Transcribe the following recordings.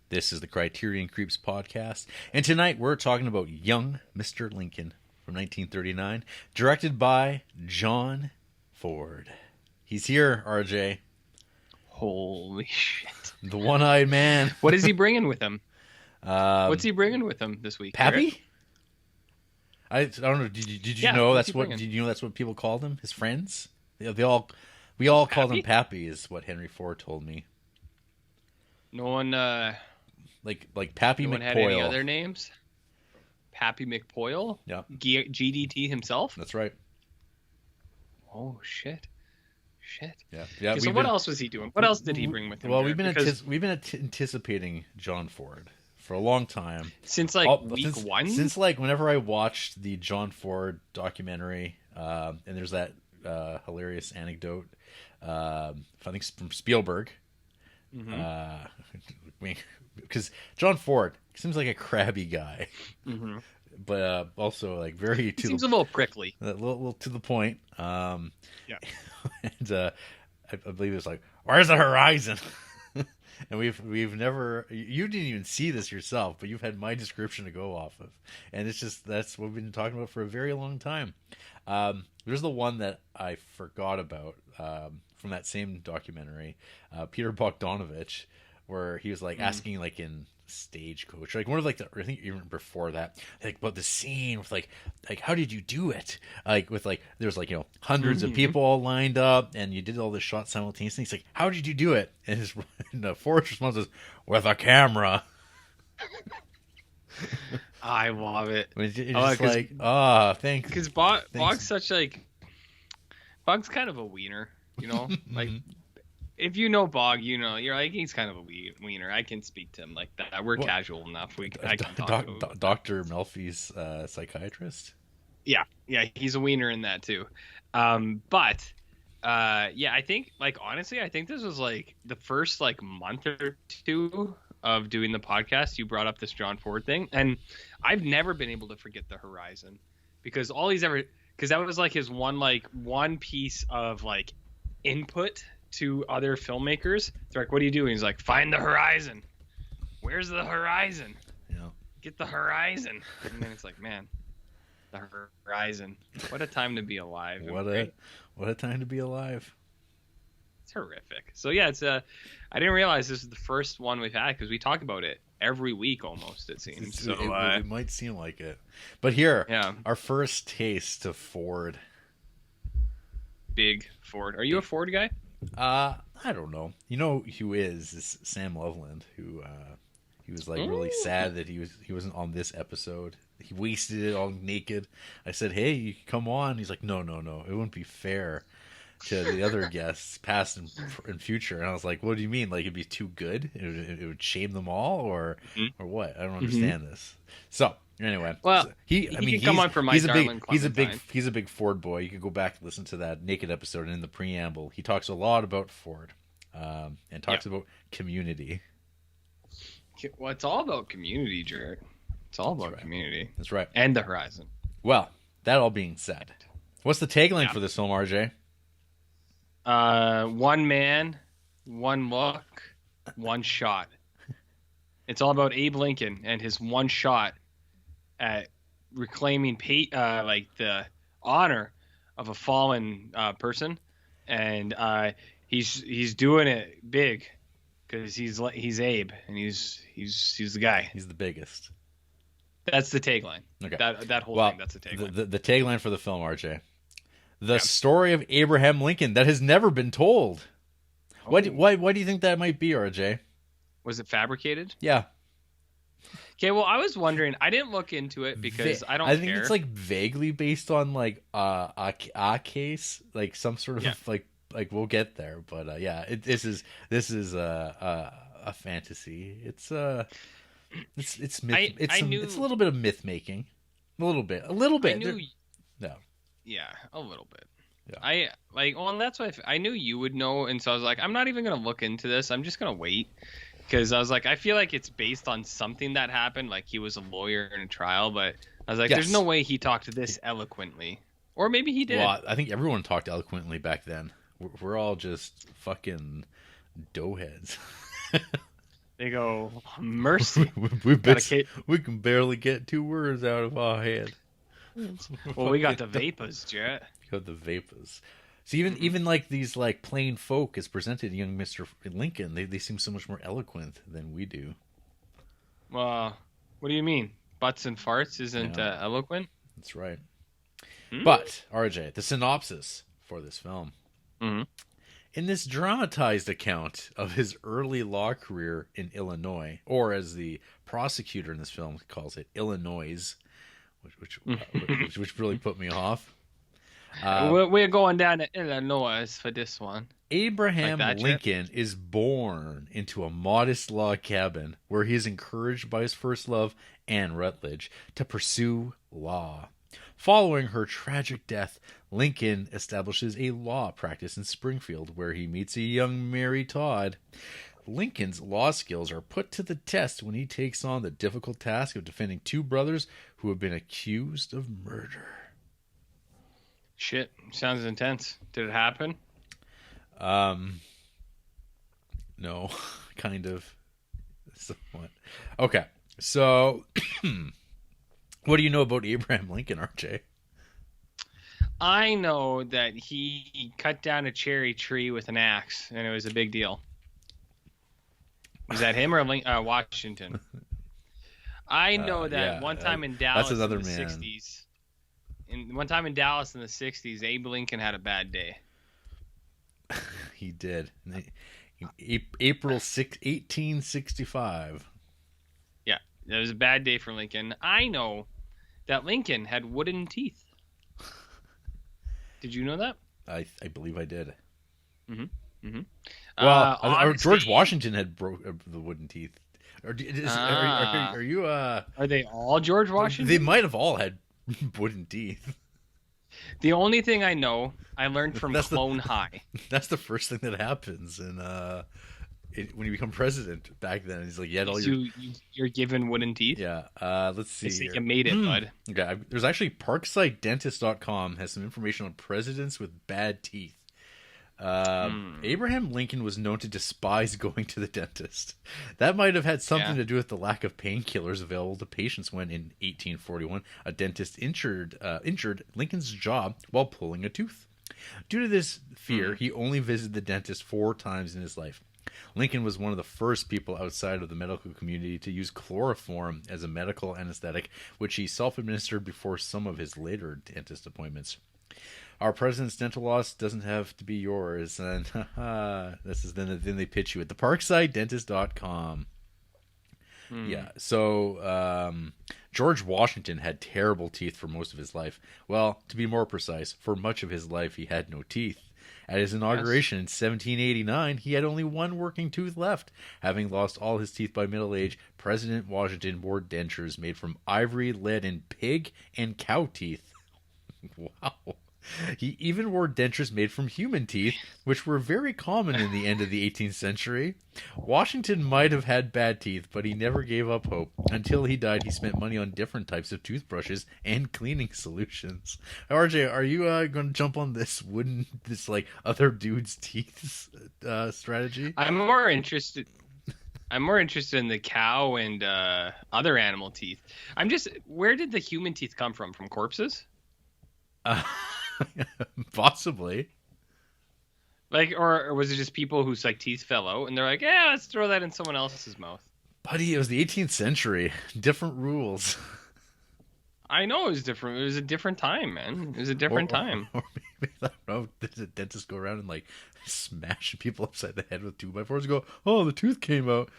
This is the Criterion Creeps podcast, and tonight we're talking about young Mr. Lincoln from 1939, directed by John Ford. He's here, RJ. Holy shit. The one-eyed man. What is he bringing with him? What's he bringing with him this week? Pappy? I don't know. Did you know that's what? Did you know that's what people called him? His friends? We all called him Pappy, is what Henry Ford told me. No one. Like Pappy no McPoyle. One had any other names? Pappy McPoyle? Yeah. GDT himself? That's right. Oh shit. Yeah. Okay, so what else was he doing? What else did he bring with him? Well, we've been anticipating John Ford for a long time. Since week one? Since whenever I watched the John Ford documentary, and there's that hilarious anecdote, I think from Spielberg. Because John Ford seems like a crabby guy, but also like very seems a little prickly, a little to the point. Yeah, and I believe it's like, "Where's the horizon?" And we've never, you didn't even see this yourself, but you've had my description to go off of, and it's just that's what we've been talking about for a very long time. There's the one that I forgot about from that same documentary, Peter Bogdanovich, where he was like asking like in Stagecoach, like one of like I think even before that, like about the scene with like how did you do it, like with like there's like hundreds of people all lined up and you did all this shot simultaneously. He's like, how did you do it? And Ford's response is, with a camera. I love it. It's just like, thanks. Because Bog's such like Bog's kind of a wiener, like. If you know Bog, you're like, he's kind of a wiener. I can speak to him like that. We're casual enough. I can talk to him. Dr. Melfi's psychiatrist? Yeah, he's a wiener in that too. I think, honestly, I think this was like the first month or two of doing the podcast. You brought up this John Ford thing, and I've never been able to forget the horizon because that was like his one piece of input to other filmmakers. They're like, what do you do? And he's like, find the horizon. Where's the horizon? Get the horizon. And then it's like, man, the horizon. What a time to be alive. What a time to be alive. It's horrific. So yeah, it's I didn't realize this is the first one we've had because we talk about it every week almost, it seems. So it might seem like it. But here, our first taste of Ford. Big Ford. Are you a Ford guy? I don't know. You know who is Sam Loveland, who he was really sad that he wasn't on this episode. He wasted it all naked. I said, "Hey, you can come on." He's like, "No, it wouldn't be fair to the other guests, past and future." And I was like, "What do you mean? Like it'd be too good? It would shame them all, or what? I don't understand this." So anyway, well, he can come on for My Darling Clementine. He's a big Ford boy. You can go back and listen to that naked episode, and in the preamble, he talks a lot about Ford, and talks about Community. Well, it's all about community, Jarrett. It's all about community. That's right. And the horizon. Well, that all being said, what's the tagline for this film, RJ? One man, one look, one shot. It's all about Abe Lincoln and his one shot at reclaiming the honor of a fallen person, and he's doing it big because he's Abe and he's the guy. He's the biggest. That's the tagline. Okay. That whole thing. That's the tagline. The tagline for the film, RJ. The story of Abraham Lincoln that has never been told. Why do you think that might be, RJ? Was it fabricated? Yeah. Okay, well, I was wondering. I didn't look into it because I don't care. I think it's vaguely based on a case, some sort of we'll get there, but this is a fantasy. It's myth. It's a little bit of myth making, a little bit. I knew, no. Yeah, a little bit. Yeah. And that's why I knew you would know, and so I was like, I'm not even gonna look into this. I'm just gonna wait. Because I was like, I feel like it's based on something that happened, like he was a lawyer in a trial, but I was like, there's no way he talked this eloquently. Or maybe he did. Well, I think everyone talked eloquently back then. We're all just fucking doughheads. They go, mercy. we we can barely get 2 words out of our head. Well, we got the vapors, Jarrett. Got the vapors. So even like these like plain folk as presented young Mr. Lincoln, they seem so much more eloquent than we do. Well, what do you mean? Butts and farts isn't eloquent? That's right. But, RJ, the synopsis for this film. Mm-hmm. In this dramatized account of his early law career in Illinois, or as the prosecutor in this film calls it, Illinois, which really put me off. We're going down to Illinois for this one. Abraham Lincoln is born into a modest log cabin where he is encouraged by his first love, Anne Rutledge, to pursue law. Following her tragic death, Lincoln establishes a law practice in Springfield where he meets a young Mary Todd. Lincoln's law skills are put to the test when he takes on the difficult task of defending 2 brothers who have been accused of murder. Shit, sounds intense. Did it happen? No, kind of. Somewhat. Okay, so what do you know about Abraham Lincoln, RJ? I know that he cut down a cherry tree with an axe, and it was a big deal. Was that him or Washington? I know that one time in Dallas in the 60s. One time in Dallas in the 60s, Abe Lincoln had a bad day. He did. April 6, 1865. Yeah, it was a bad day for Lincoln. I know that Lincoln had wooden teeth. Did you know that? I believe I did. Mm-hmm. Mm-hmm. Well, George Washington had the wooden teeth. Are you? Are they all George Washington? They might have all had wooden teeth. The only thing I know, I learned from Clone High. That's the first thing that happens, and when you become president back then, he's like, you're given wooden teeth. Yeah. Let's see. I think you made it, bud. Okay. There's actually ParksideDentist.com has some information on presidents with bad teeth. Abraham Lincoln was known to despise going to the dentist. That might have had something to do with the lack of painkillers available to patients when, in 1841, a dentist injured Lincoln's jaw while pulling a tooth. Due to this fear, he only visited the dentist 4 times in his life. Lincoln was one of the first people outside of the medical community to use chloroform as a medical anesthetic, which he self-administered before some of his later dentist appointments. Our president's dental loss doesn't have to be yours. And then they pitch you at the ParksideDentist.com. Yeah, so George Washington had terrible teeth for most of his life. Well, to be more precise, for much of his life he had no teeth. At his inauguration in 1789, he had only 1 working tooth left. Having lost all his teeth by middle age, President Washington wore dentures made from ivory, lead, and pig and cow teeth. Wow. He even wore dentures made from human teeth, which were very common in the end of the 18th century. Washington might have had bad teeth, but he never gave up hope. Until he died, he spent money on different types of toothbrushes and cleaning solutions. RJ, are you going to jump on this like other dude's teeth strategy? I'm more interested in the cow and other animal teeth. Where did the human teeth come from? From corpses? Possibly. Like, or was it just people whose like teeth fell out and they're like, yeah, let's throw that in someone else's mouth? Buddy, it was the 18th century. Different rules. I know it was different. It was a different time, man. It was a different time. Or maybe, I don't know, did the dentist go around and like smash people upside the head with 2x4s and go, oh, the tooth came out.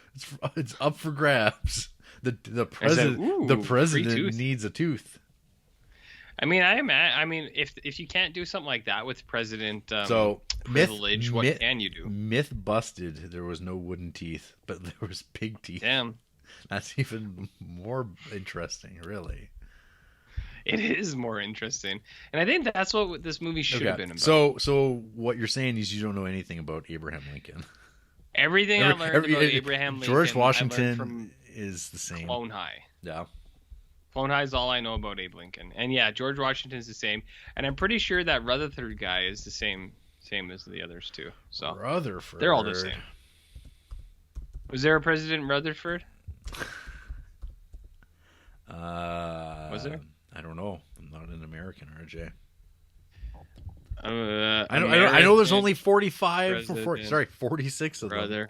It's up for grabs. The president needs a tooth. I mean, if you can't do something like that with President privilege, what can you do? Myth busted. There was no wooden teeth, but there was pig teeth. Damn, that's even more interesting, really. It is more interesting, and I think that's what this movie should have been about. So what you're saying is you don't know anything about Abraham Lincoln. Everything I learned about Abraham Lincoln, George Washington is the same. Clone High. Yeah. Clone High is all I know about Abe Lincoln. And yeah, George Washington is the same. And I'm pretty sure that Rutherford guy is the same as the others too. So Rutherford. They're all the same. Was there a President Rutherford? Was there? I don't know. I'm not an American, RJ. I know there's only 46 of them.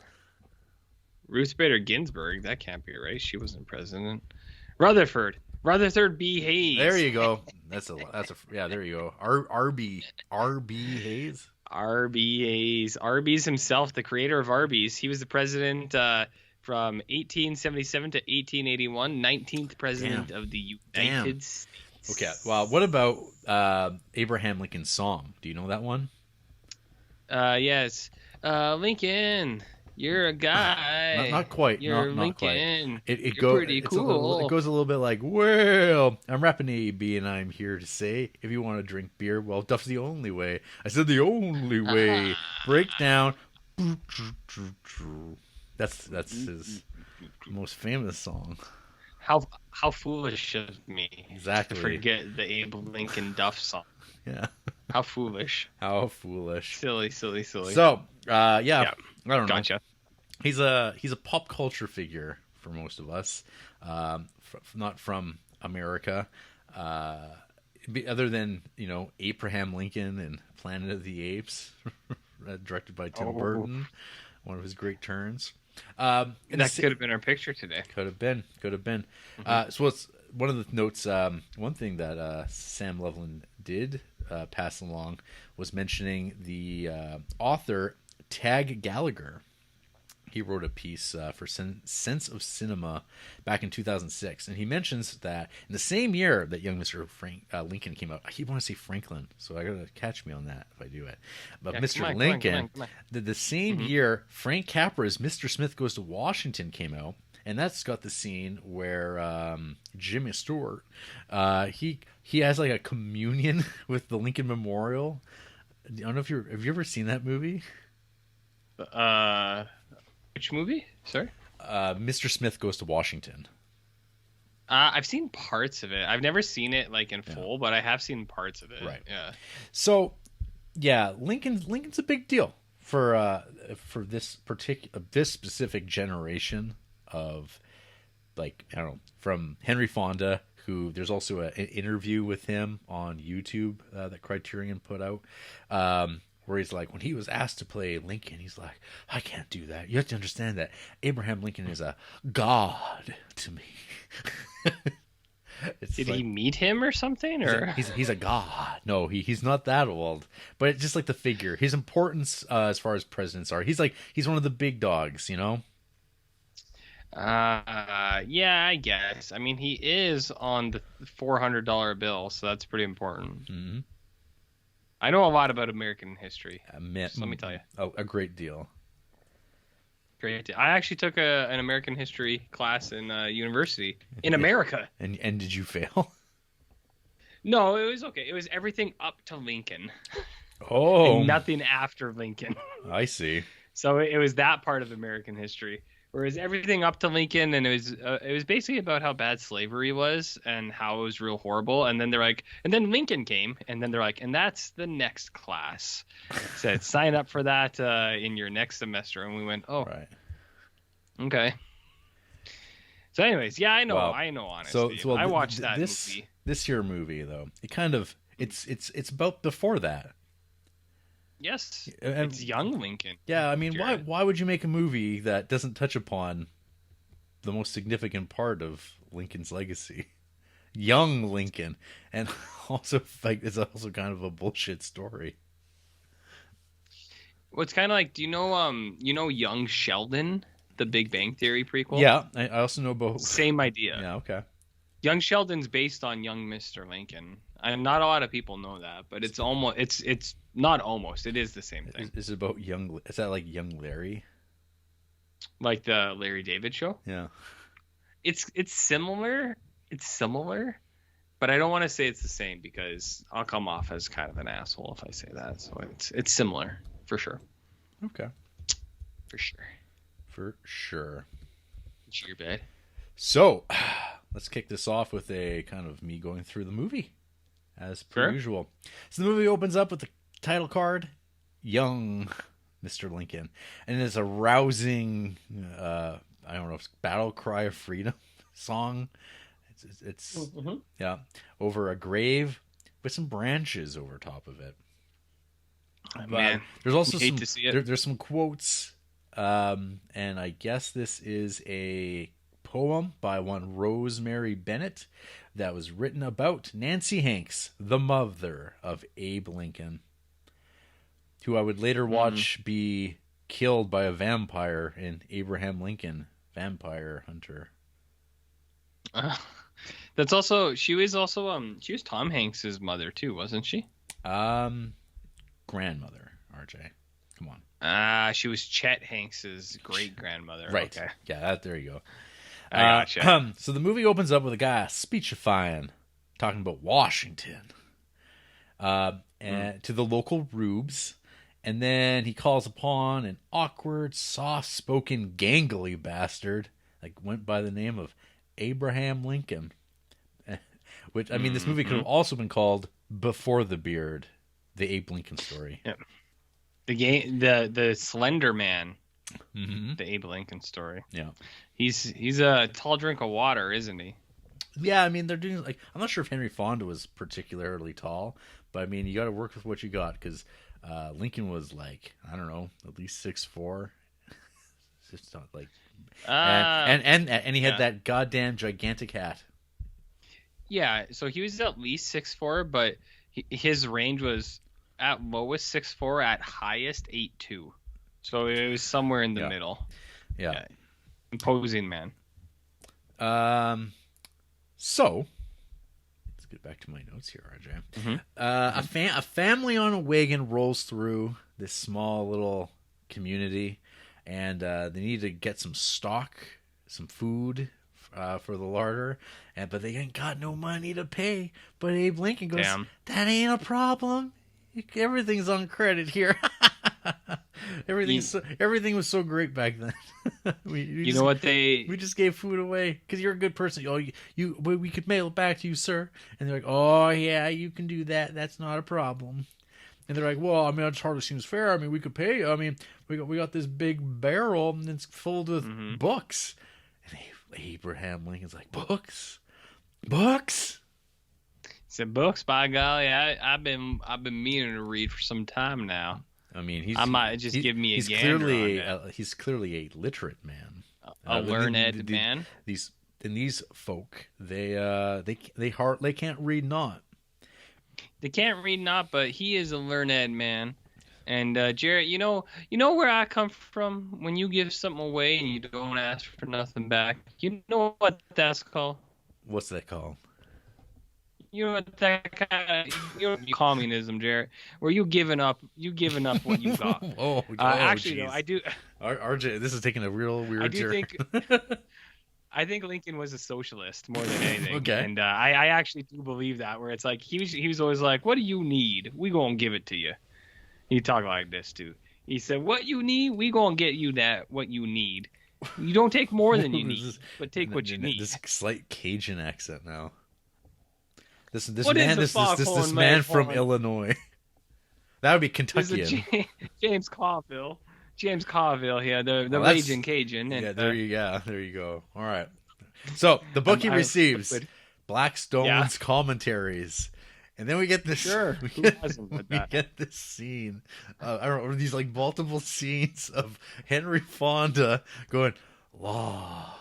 Ruth Bader Ginsburg. That can't be right. She wasn't president. Rutherford B. Hayes. There you go. Yeah, there you go. RB Hayes. R.B. Hayes. Arby's himself, the creator of Arby's. He was the president from 1877 to 1881, 19th president of the United States. Okay, well, what about Abraham Lincoln's song? Do you know that one? Yes. Lincoln, you're a guy. Not quite. You're not Lincoln. Quite. It pretty cool. It goes a little bit like, well, I'm rapping AB and I'm here to say, if you want to drink beer, well, Duff's the only way. I said the only way. Break down. That's his most famous song. How foolish of me. Exactly. To forget the Abe Lincoln Duff song. Yeah. How foolish. How foolish. Silly. So, yeah. I don't know. Gotcha. He's a pop culture figure for most of us, not from America, other than Abraham Lincoln and Planet of the Apes, directed by Tim Burton, one of his great turns. That could have been our picture today. Could have been. Mm-hmm. So it's one of the notes. One thing that Sam Loveland did pass along was mentioning the author Tag Gallagher. He wrote a piece for Sense of Cinema back in 2006, and he mentions that in the same year that Young Mr. Lincoln came out, I keep wanting to say Franklin, so I gotta catch me on that if I do it. But yeah, Mr. Lincoln, the same year, Frank Capra's Mr. Smith Goes to Washington came out, and that's got the scene where Jimmy Stewart, he has like a communion with the Lincoln Memorial. I don't know if have you ever seen that movie? Which movie? Sorry? Mr. Smith Goes to Washington. I've seen parts of it. I've never seen it like in full, but I have seen parts of it. Right. Yeah. So, yeah, Lincoln's a big deal for this specific generation of, like, I don't know, from Henry Fonda, who there's also an interview with him on YouTube that Criterion put out. Where he's like, when he was asked to play Lincoln, he's like, I can't do that. You have to understand that Abraham Lincoln is a god to me. Did he meet him or something? Or he's a god. No, he's not that old. But it's just like the figure. His importance as far as presidents are. He's one of the big dogs, Yeah, I guess. I mean, he is on the $400 bill, so that's pretty important. Mm-hmm. I know a lot about American history. So let me tell you. Oh, a great deal. Great deal. I actually took an American history class in university in America. And did you fail? No, it was okay. It was everything up to Lincoln. Oh. And nothing after Lincoln. I see. So it was that part of American history. Whereas everything up to Lincoln, and it was basically about how bad slavery was and how it was real horrible. And then they're like, and then Lincoln came, and then they're like, and that's the next class. Said sign up for that in your next semester. And we went, oh, right, okay. So, anyways, yeah, I know, honestly. So I watched that movie. This here movie though, it kind of it's about before that. Yes, it's young Lincoln. Yeah, I mean, why would you make a movie that doesn't touch upon the most significant part of Lincoln's legacy? Young Lincoln, and also like it's also kind of a bullshit story. Well, it's kind of like, do you know Young Sheldon, the Big Bang Theory prequel? Yeah, I also know both. Same idea. Yeah, okay. Young Sheldon's based on Young Mr. Lincoln. And not a lot of people know that, but it's almost it's not almost. It is the same thing. Is it about is that like Young Larry? Like the Larry David show? Yeah. It's similar. It's similar, but I don't want to say it's the same because I'll come off as kind of an asshole if I say that. So it's similar for sure. Okay. For sure. For sure. Sure, bad. So, let's kick this off with a kind of me going through the movie. As per usual. So the movie opens up with the title card, Young Mr. Lincoln, and it's a rousing, I don't know, if it's battle cry of freedom song. It's yeah, over a grave with some branches over top of it. Man, there's also hate some to see it. there's some quotes, and I guess this is a poem by one Rosemary Bennett that was written about Nancy Hanks, the mother of Abe Lincoln, who I would later watch be killed by a vampire in Abraham Lincoln, Vampire Hunter. That's also she was Tom Hanks's mother too, wasn't she? Grandmother, RJ. Come on. She was Chet Hanks's great grandmother. Right. Okay. Yeah, there you go. I gotcha. So the movie opens up with a guy speechifying, talking about Washington, and to the local rubes, and then he calls upon an awkward, soft-spoken, gangly bastard, like went by the name of Abraham Lincoln. Which, I mean, this movie could have also been called Before the Beard, the Abe Lincoln story. Yep. The Slender Man, the Abe Lincoln story. Yeah, he's a tall drink of water, isn't he? Yeah, I mean, they're doing like, I'm not sure if Henry Fonda was particularly tall, but I mean, you got to work with what you got, because Lincoln was like, I don't know, at least 6'4". It's just not like, and he had that goddamn gigantic hat. Yeah, so he was at least 6'4", but his range was at lowest 6'4", at highest 8'2". So it was somewhere in the middle. Yeah. Imposing man. So let's get back to my notes here, RJ. A family on a wagon rolls through this small little community, and they need to get some stock, some food for the larder, but they ain't got no money to pay. But Abe Lincoln goes, "That ain't a problem. Everything's on credit here." Everything was so great back then. we just gave food away because you're a good person. Oh, we could mail it back to you, sir. And they're like, "Oh yeah, you can do that. That's not a problem." And they're like, "Well, I mean, it hardly seems fair. I mean, we could pay you. I mean, we got this big barrel and it's filled with books." And Abraham Lincoln's like, "Books? Books?" He said, "Books, by golly, I've been meaning to read for some time now. I mean, give me a gander on that." He's clearly a literate man, a learned man. These folk, they can't read not. They can't read not, but he is a learned man. And Jarrett, you know where I come from. When you give something away and you don't ask for nothing back, you know what that's called? What's that called? You know what that kind of communism, Jarrett, where you giving up what you got. Actually, though, I do. RJ, this is taking a real weird turn. I think Lincoln was a socialist more than anything. Okay. And I actually do believe that, where it's like he was always like, "What do you need? We gonna give it to you." He talked like this too. He said, "What you need, we gonna get you what you need. You don't take more than you need, but take what you need." This slight Cajun accent now. This man from Illinois. That would be Kentuckian. James Carville. Yeah, the raging Cajun. And, there you go. All right. So the book he receives, Blackstone's commentaries. And then we get this. Sure. We get this scene. I don't know, these like multiple scenes of Henry Fonda going, law.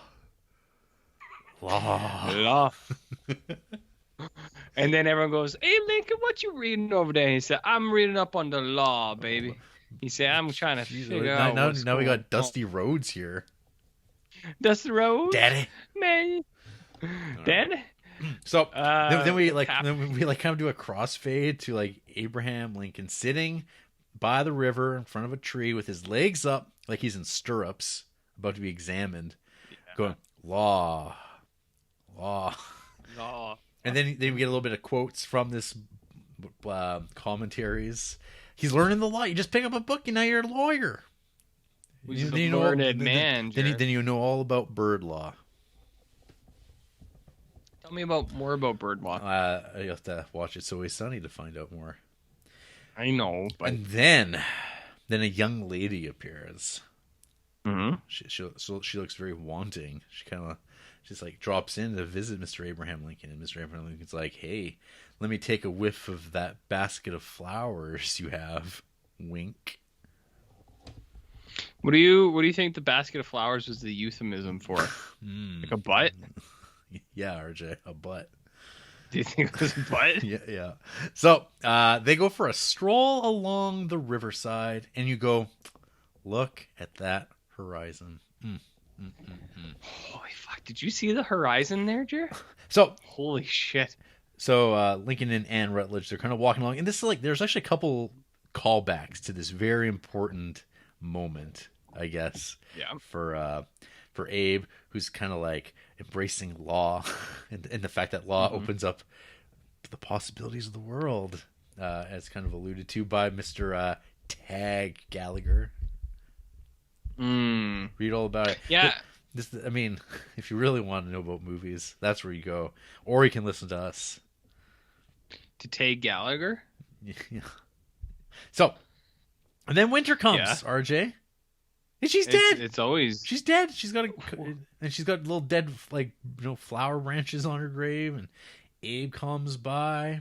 And then everyone goes, "Hey Lincoln, what you reading over there?" He said, "I'm reading up on the law, baby." He said, "I'm trying to figure out now we got Dusty Rhodes here. Dusty Rhodes, Daddy, man, Daddy. So then we kind of do a crossfade to like Abraham Lincoln sitting by the river in front of a tree with his legs up like he's in stirrups, about to be examined, going law. And then we get a little bit of quotes from this commentaries. He's learning the law. You just pick up a book and now you're a lawyer. He's a learned man. Then you know all about bird law. Tell me more about bird law. You have to watch It's Always Sunny to find out more. I know. But... And then Then a young lady appears. Mm-hmm. She looks very wanting. She kind of just like drops in to visit Mr. Abraham Lincoln, and Mr. Abraham Lincoln's like, "Hey, let me take a whiff of that basket of flowers you have." Wink. What do you think the basket of flowers was the euphemism for? Like a butt? Yeah, RJ, a butt. Do you think it was a butt? Yeah. So they go for a stroll along the riverside, and you go, look at that horizon. Holy fuck! Did you see the horizon there, Jer? So holy shit. So Lincoln and Anne Rutledge, they're kind of walking along, and this is like there's actually a couple callbacks to this very important moment, I guess. Yeah. For Abe, who's kind of like embracing law, and the fact that law opens up the possibilities of the world, as kind of alluded to by Mr. Tag Gallagher. Read all about it. Yeah. I mean, if you really want to know about movies, that's where you go, or you can listen to us. To Tag Gallagher. Yeah. So, and then winter comes, RJ, and she's dead. It's always she's dead. She's got little dead flower branches on her grave, and Abe comes by,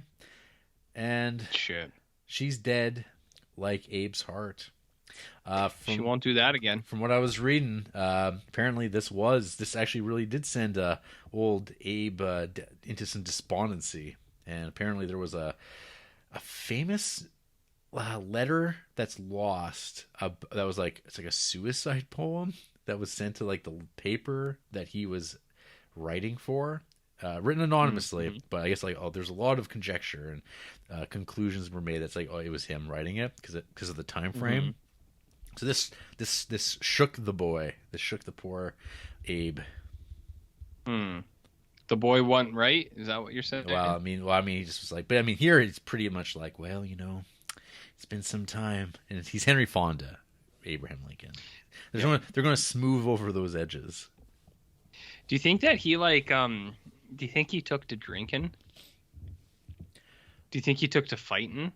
and shit. She's dead, like Abe's heart. She won't do that again. From what I was reading, apparently this actually really did send old Abe into some despondency, and apparently there was a famous letter that's lost. That was it's like a suicide poem that was sent to like the paper that he was writing for, written anonymously. But I guess there's a lot of conjecture and conclusions were made that's like, it was him writing it because of the time frame. So this shook the boy. This shook the poor Abe. The boy wasn't right. Is that what you're saying? Well, I mean, he just was like, but I mean, here it's pretty much like, well, it's been some time, and he's Henry Fonda, Abraham Lincoln. They're going to smooth over those edges. Do you think that he do you think he took to drinking? Do you think he took to fighting?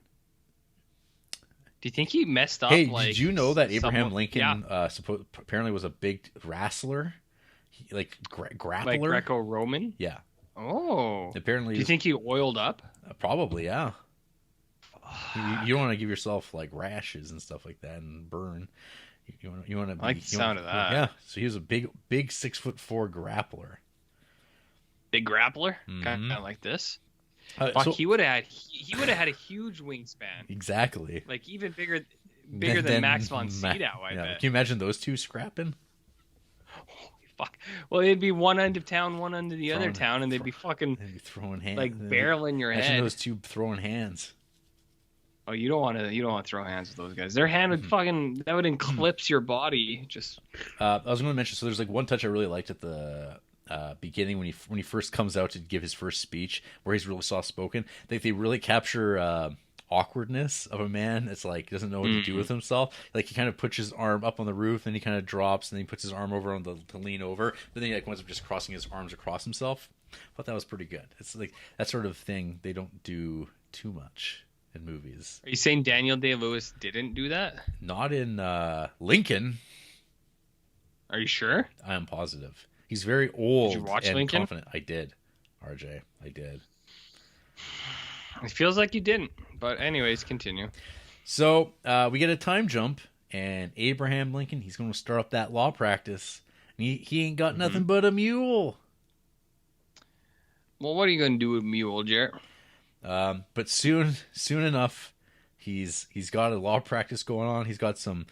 Do you think he messed up? Hey, did you know that Abraham Lincoln apparently was a big wrestler? Grappler? Like Greco-Roman? Yeah. Oh. Apparently. Do you think he oiled up? Probably, yeah. You don't want to give yourself like rashes and stuff like that and burn. You want to. I like the sound of that. Yeah. So he was a big 6'4" grappler. Big grappler, kind of like this. So, he would have had a huge wingspan. Exactly. Like even bigger than Max von Sydow. I bet. Can you imagine those two scrapping? Holy fuck! Well, they'd be one end of town, one end of the other town, and they'd be fucking throwing hands, like barreling your imagine head. Those two throwing hands. Oh, you don't want to throw hands with those guys. Their hand would that would eclipse your body. Just. I was going to mention. So there's like one touch I really liked at the beginning when he first comes out to give his first speech, where he's really soft spoken. They really capture awkwardness of a man that's like doesn't know what to do with himself. Like he kind of puts his arm up on the roof, and he kind of drops, and then he puts his arm over to lean over, but then he like winds up just crossing his arms across himself. I thought that was pretty good. It's like that sort of thing they don't do too much in movies. Are you saying Daniel Day-Lewis didn't do that? Not in Lincoln. Are you sure? I am positive. He's very old. Did you watch and Lincoln? Confident. I did, RJ. I did. It feels like you didn't. But anyways, continue. So we get a time jump, and Abraham Lincoln, he's going to start up that law practice. And he ain't got nothing but a mule. Well, what are you going to do with mule, Jarrett? But soon enough, he's got a law practice going on. He's got some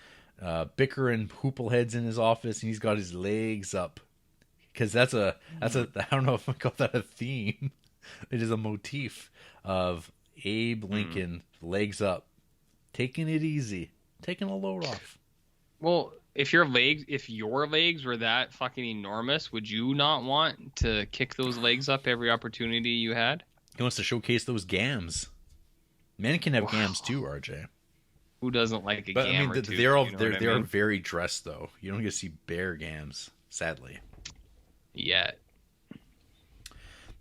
bickering hoople heads in his office, and he's got his legs up. Because that's a I don't know if I call that a theme. It is a motif of Abe Lincoln, legs up, taking it easy, taking a load off. Well, if your legs were that fucking enormous, would you not want to kick those legs up every opportunity you had? He wants to showcase those gams. Men can have gams too, RJ. Who doesn't like a but, gam I mean, or two? They are very dressed though. You don't get to see bare gams, sadly. Yeah.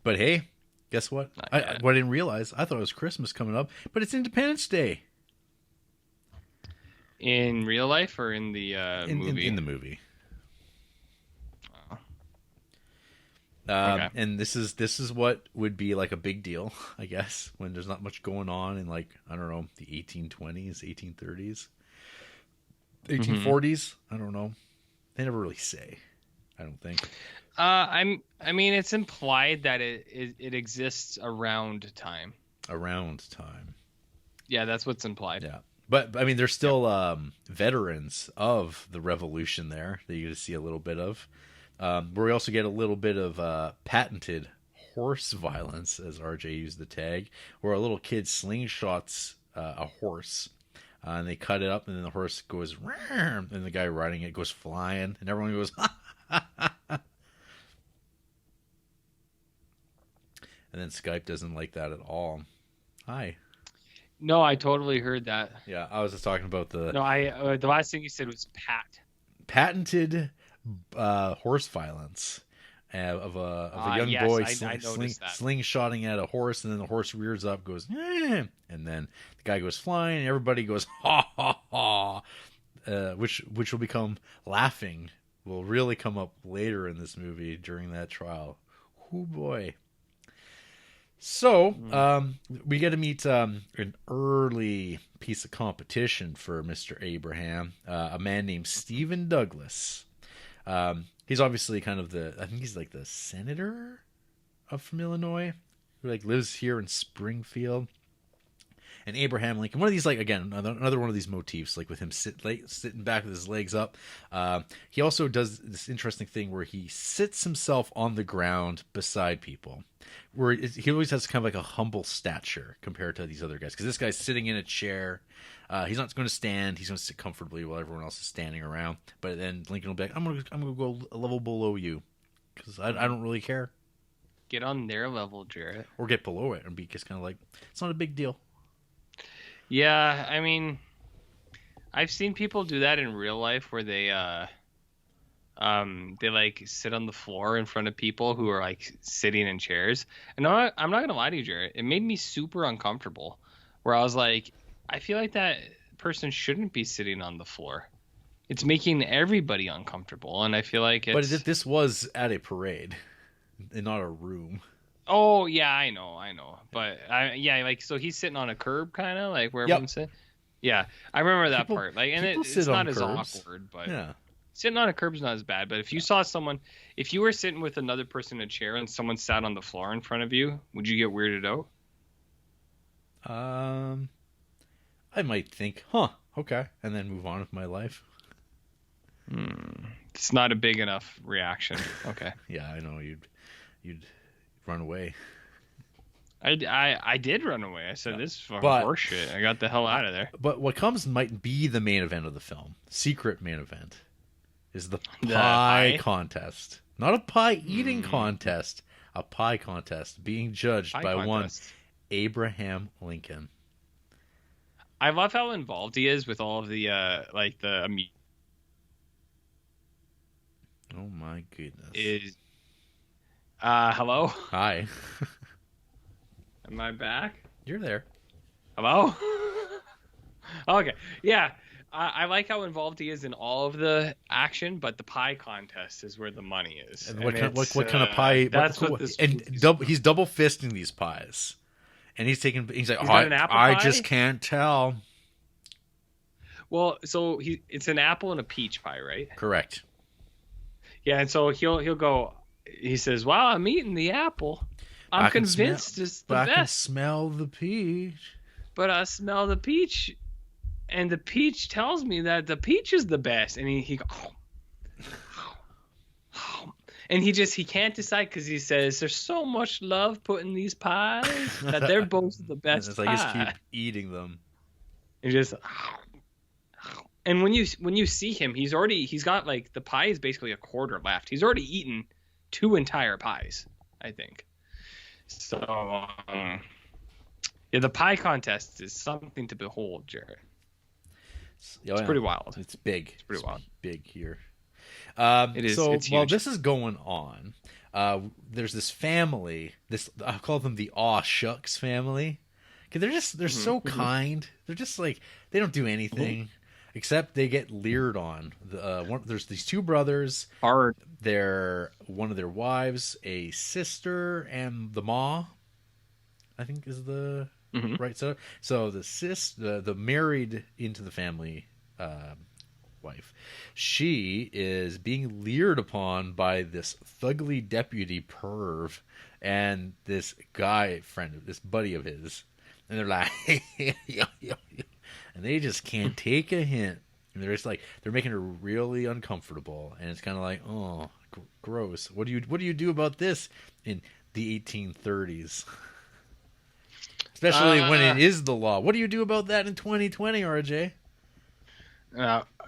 But hey, guess what? What I didn't realize, I thought it was Christmas coming up, but it's Independence Day. In real life or in the movie? In the movie. Oh. Okay. And this is what would be like a big deal, I guess, when there's not much going on in, like, I don't know, the 1820s, 1830s, 1840s. I don't know. They never really say. I don't think. I mean, it's implied that it exists around time. Around time. Yeah, that's what's implied. Yeah. But I mean, there's still veterans of the Revolution there that you get to see a little bit of. Where we also get a little bit of patented horse violence, as RJ used the tag, where a little kid slingshots a horse, and they cut it up, and then the horse goes, and the guy riding it goes flying, and everyone goes, and then Skype doesn't like that at all. Hi. No, I totally heard that. Yeah, I was just talking about the... No, the last thing you said was patented horse violence of a young boy slingshotting at a horse, and then the horse rears up, goes, and then the guy goes flying, and everybody goes, ha ha ha, which will become laughing will really come up later in this movie during that trial. Oh boy. So, we get to meet an early piece of competition for Mr. Abraham, a man named Stephen Douglas. He's obviously kind of I think he's like the senator from Illinois, who like lives here in Springfield. And Abraham Lincoln, one of these, like, again, another one of these motifs, like with him sitting back with his legs up. He also does this interesting thing where he sits himself on the ground beside people, where he always has kind of like a humble stature compared to these other guys. Because this guy's sitting in a chair. He's not going to stand. He's going to sit comfortably while everyone else is standing around. But then Lincoln will be like, I'm going to go a level below you because I don't really care. Get on their level, Jarrett. Or get below it and be just kind of like, it's not a big deal. Yeah, I mean, I've seen people do that in real life where they like sit on the floor in front of people who are like sitting in chairs. And I'm not gonna lie to you, Jarrett. It made me super uncomfortable. Where I was like, I feel like that person shouldn't be sitting on the floor. It's making everybody uncomfortable, and I feel like it's... But this was at a parade, and not a room. Oh, yeah, I know. But, like, so he's sitting on a curb, kind of, like, where everyone's sitting? Yeah, I remember that part. Like, and it's not as awkward, but... Yeah. Sitting on a curb is not as bad, but if you saw someone... If you were sitting with another person in a chair and someone sat on the floor in front of you, would you get weirded out? I might think, okay, and then move on with my life. It's not a big enough reaction. Okay. Yeah, I know, you'd run away. I did run away. I said, this is fucking horseshit. I got the hell out of there. But what comes might be the main event of the film. Secret main event is the pie contest. Not a pie eating contest. A pie contest being judged by one Abraham Lincoln. I love how involved he is with all of the Oh my goodness. Hello? Hi. Am I back? You're there. Hello? Okay. Yeah. I like how involved he is in all of the action, but the pie contest is where the money is. And what kind of pie? That's what this. And he's double fisting these pies, and he's like, I just can't tell. Well, so it's an apple and a peach pie, right? Correct. Yeah, and so he'll go. He says, "Wow, I'm eating the apple. I'm convinced it's the best. I can smell the peach, but I smell the peach, and the peach tells me that the peach is the best." And he goes, and he can't decide because he says there's so much love put in these pies that they're both the best. It's like just keep eating them. And just. And when you see him, he's got like the pie is basically a quarter left. He's already eaten 2 entire pies, I think. So yeah, the pie contest is something to behold, Jarrett. It's pretty wild. It's big. It's pretty wild. Big here. It is. So it's while this is going on, there's this family. I call them the Aw Shucks family. They're so kind. They're just like, they don't do anything. except they get leered on. There's these two brothers. Hard. They're one of their wives, a sister, and the ma, I think is the right. So the married into the family wife, she is being leered upon by this thugly deputy perv and this guy friend, this buddy of his, and they're like, and they just can't take a hint. And they're just like, they're making her really uncomfortable, and it's kind of like, oh, gross. What do you do about this in the 1830s? Especially when it is the law. What do you do about that in 2020, RJ?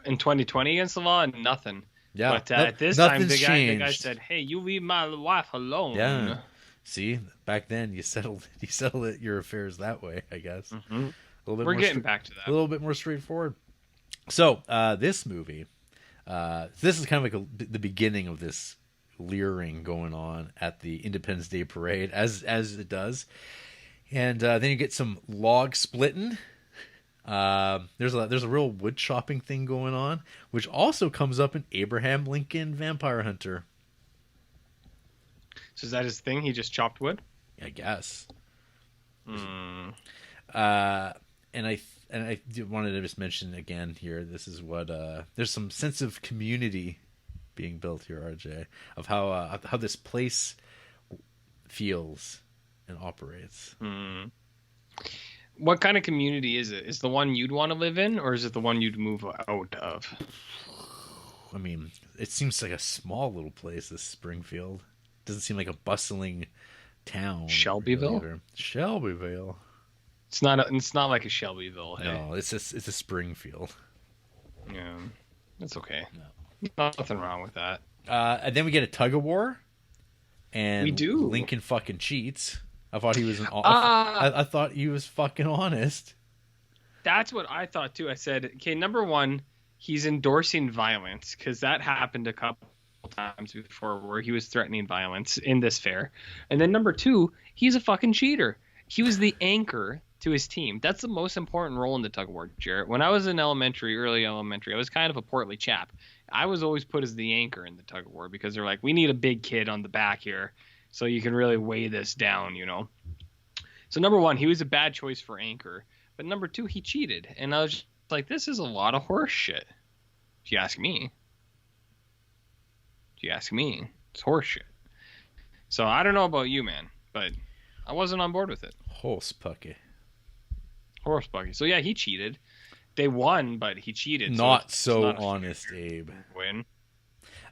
In 2020 against the law, nothing. Yeah, but at this time, the guy said, "Hey, you leave my wife alone." Yeah. See, back then you settled your affairs that way, I guess. Mm-hmm. We're getting back to that. A little bit more straightforward. So this movie, this is kind of like the beginning of this leering going on at the Independence Day parade, as it does, and then you get some log splitting. There's a real wood chopping thing going on, which also comes up in Abraham Lincoln Vampire Hunter. So is that his thing? He just chopped wood? I guess. Mm. And I wanted to just mention again here. This is what there's some sense of community being built here, RJ, of how this place feels and operates. Mm. What kind of community is it? Is the one you'd want to live in, or is it the one you'd move out of? I mean, it seems like a small little place, this Springfield. Doesn't seem like a bustling town. Shelbyville? Really. Shelbyville. It's not like a Shelbyville. Hey? No, it's a Springfield. Yeah, that's okay. No. Nothing wrong with that. And then we get a tug of war. And we do. Lincoln fucking cheats. I thought he was I thought he was fucking honest. That's what I thought too. I said, okay, number one, he's endorsing violence because that happened a couple times before where he was threatening violence in this fair. And then number two, he's a fucking cheater. He was the anchor to his team. That's the most important role in the tug of war, Jarrett. When I was in early elementary, I was kind of a portly chap. I was always put as the anchor in the tug of war because they're like, we need a big kid on the back here so you can really weigh this down, you know? So number one, he was a bad choice for anchor. But number two, he cheated. And I was just like, this is a lot of horse shit. If you ask me. It's horse shit. So I don't know about you, man, but I wasn't on board with it. Horse pucky. So yeah, he cheated. They won, but he cheated. Not so honest, Abe. Win.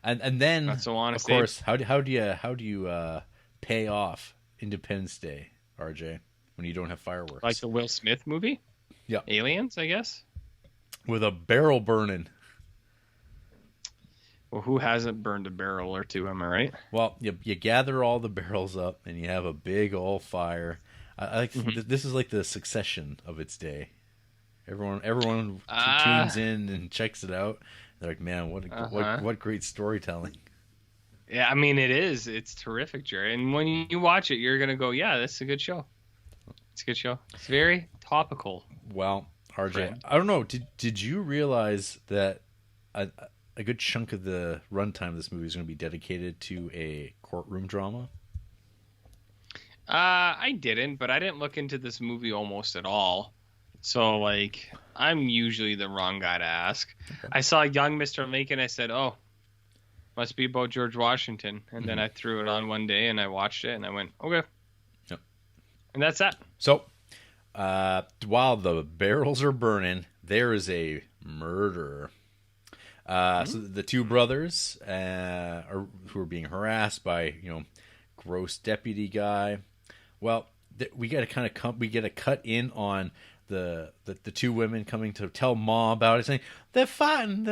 And then, not so honest, of course, Abe. How do you pay off Independence Day, RJ, when you don't have fireworks? Like the Will Smith movie? Yeah. Aliens, I guess. With a barrel burning. Well, who hasn't burned a barrel or two? Am I right? Well, you gather all the barrels up and you have a big old fire. I like this is like the Succession of its day. Everyone tunes in and checks it out. They're like, man, what great storytelling. Yeah, I mean, it is. It's terrific, Jerry. And when you watch it, you're gonna go, yeah, this is a good show. It's a good show. It's very topical. Well, RJ, I don't know. Did you realize that a good chunk of the runtime of this movie is going to be dedicated to a courtroom drama? I didn't, but I didn't look into this movie almost at all. So, like, I'm usually the wrong guy to ask. Okay. I saw Young Mr. Lincoln. I said, oh, must be about George Washington. And then I threw it on one day and I watched it and I went, okay. Yep. And that's that. So, while the barrels are burning, there is a murder. So the two brothers who are being harassed by, gross deputy guy. Well, we get a cut in on the two women coming to tell Ma about it, saying they're fighting,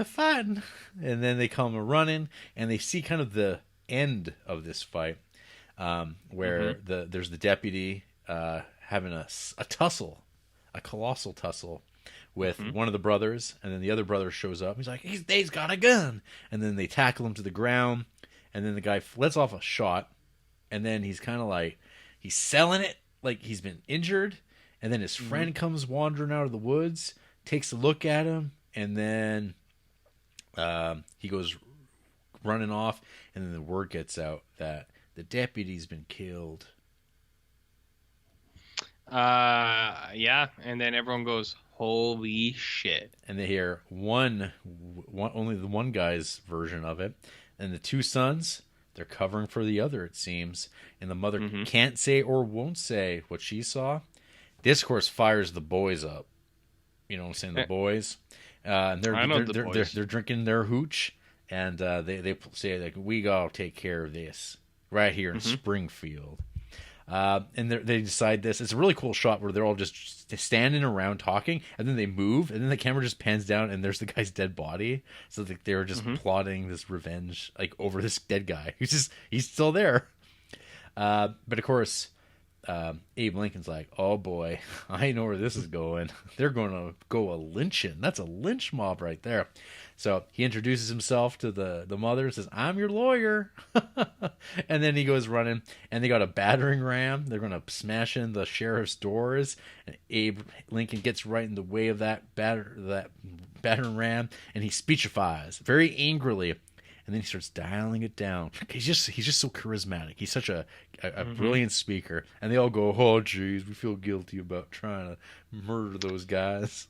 and then they come running and they see kind of the end of this fight, where there's the deputy having a tussle, a colossal tussle with one of the brothers, and then the other brother shows up. He's like, he's got a gun, and then they tackle him to the ground, and then the guy lets off a shot, and then he's kind of like, he's selling it like he's been injured, and then his friend comes wandering out of the woods, takes a look at him, And then he goes running off, and then the word gets out that the deputy's been killed. Yeah, and then everyone goes, "Holy shit!" And they hear one only the one guy's version of it, and the two sons, they're covering for the other, it seems, and the mother can't say or won't say what she saw. This, of course, fires the boys up. You know what I'm saying? The boys, and they're drinking their hooch, and they say like, we gotta take care of this right here in Springfield. And they decide this. It's a really cool shot where they're all just standing around talking, and then they move, and then the camera just pans down, and there's the guy's dead body. So they were just plotting this revenge, like, over this dead guy. He's still there. But of course, Abe Lincoln's like, oh boy, I know where this is going. They're going to go a lynching. That's a lynch mob right there. So he introduces himself to the mother and says, I'm your lawyer. And then he goes running, and they got a battering ram. They're going to smash in the sheriff's doors. And Abe Lincoln gets right in the way of that battering ram, and he speechifies very angrily. And then he starts dialing it down. He's just so charismatic. He's such a brilliant speaker. And they all go, oh, geez, we feel guilty about trying to murder those guys.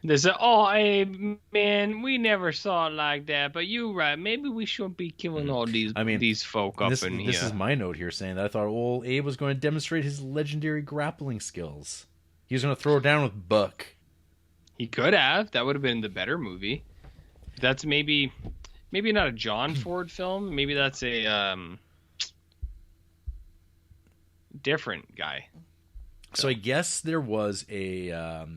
They say, oh, hey, man, we never saw it like that. But you're right. Maybe we shouldn't be killing all these folk up in here. This is my note here saying that I thought old Abe was going to demonstrate his legendary grappling skills. He was going to throw it down with Buck. He could have. That would have been the better movie. That's maybe not a John Ford film. Maybe that's a different guy. So I guess there was a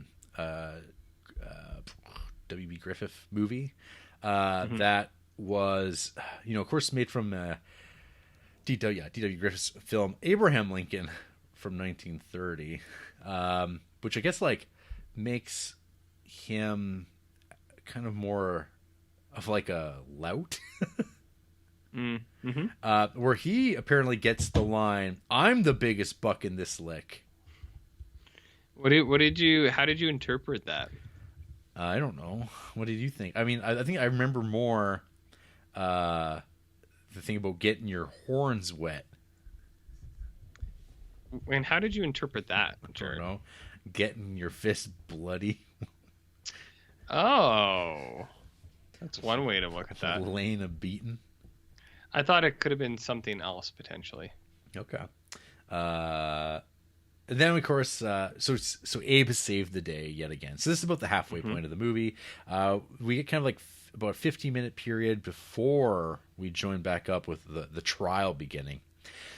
W.B. Griffith movie that was, of course, made from D.W. Griffith's film Abraham Lincoln from 1930, which I guess like makes him kind of more of like a lout. Where he apparently gets the line, I'm the biggest buck in this lick. How did you interpret that? I don't know. What did you think? I mean, I think I remember more the thing about getting your horns wet. And how did you interpret that, Jared? I don't know. Getting your fist bloody. Oh. That's one way to look at that. Laying a beating. I thought it could have been something else, potentially. Okay. And then, of course, so Abe has saved the day yet again. So this is about the halfway point of the movie. We get kind of like about a 15-minute period before we join back up with the trial beginning.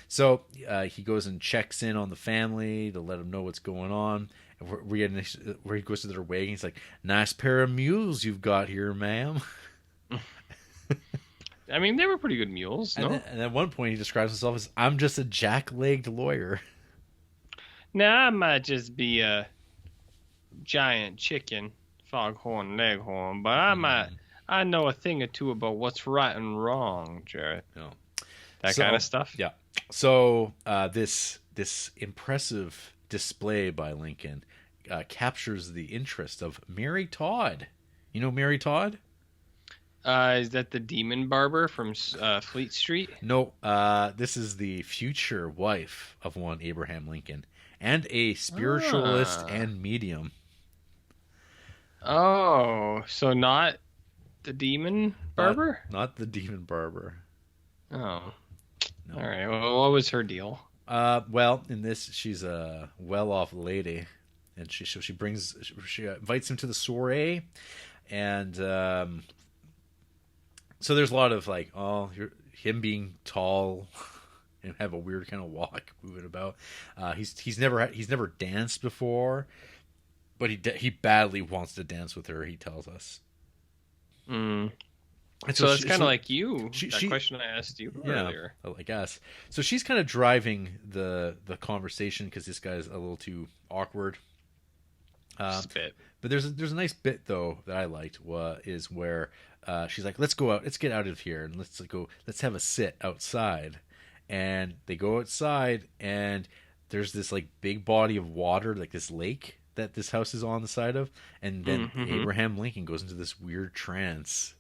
So he goes and checks in on the family to let them know what's going on. Where he goes to their wagon, he's like, nice pair of mules you've got here, ma'am. I mean, they were pretty good mules, no? And at one point, he describes himself as, I'm just a jack-legged lawyer. Now, I might just be a giant chicken, foghorn, leghorn, but I know a thing or two about what's right and wrong, Jared. No. That kind of stuff? Yeah. So this impressive display by Lincoln captures the interest of Mary Todd. You know Mary Todd? Is that the demon barber from Fleet Street? No, this is the future wife of one Abraham Lincoln, and a spiritualist and medium. Oh, so not the demon barber? Not the demon barber. Oh. No. All right. Well, what was her deal? Well, in this, she's a well-off lady, and she invites him to the soiree, and so there's a lot of like, him being tall and have a weird kind of walk, moving about. He's never danced before, but he badly wants to dance with her. He tells us. So it's kind of like you. That question I asked you earlier. I guess. So she's kind of driving the conversation because this guy's a little too awkward. Spit. But there's a nice bit though that I liked is where she's like, let's go out, let's get out of here, and let's have a sit outside. And they go outside, and there's this like big body of water, like this lake, that this house is on the side of, and then Mm-hmm. Abraham Lincoln goes into this weird trance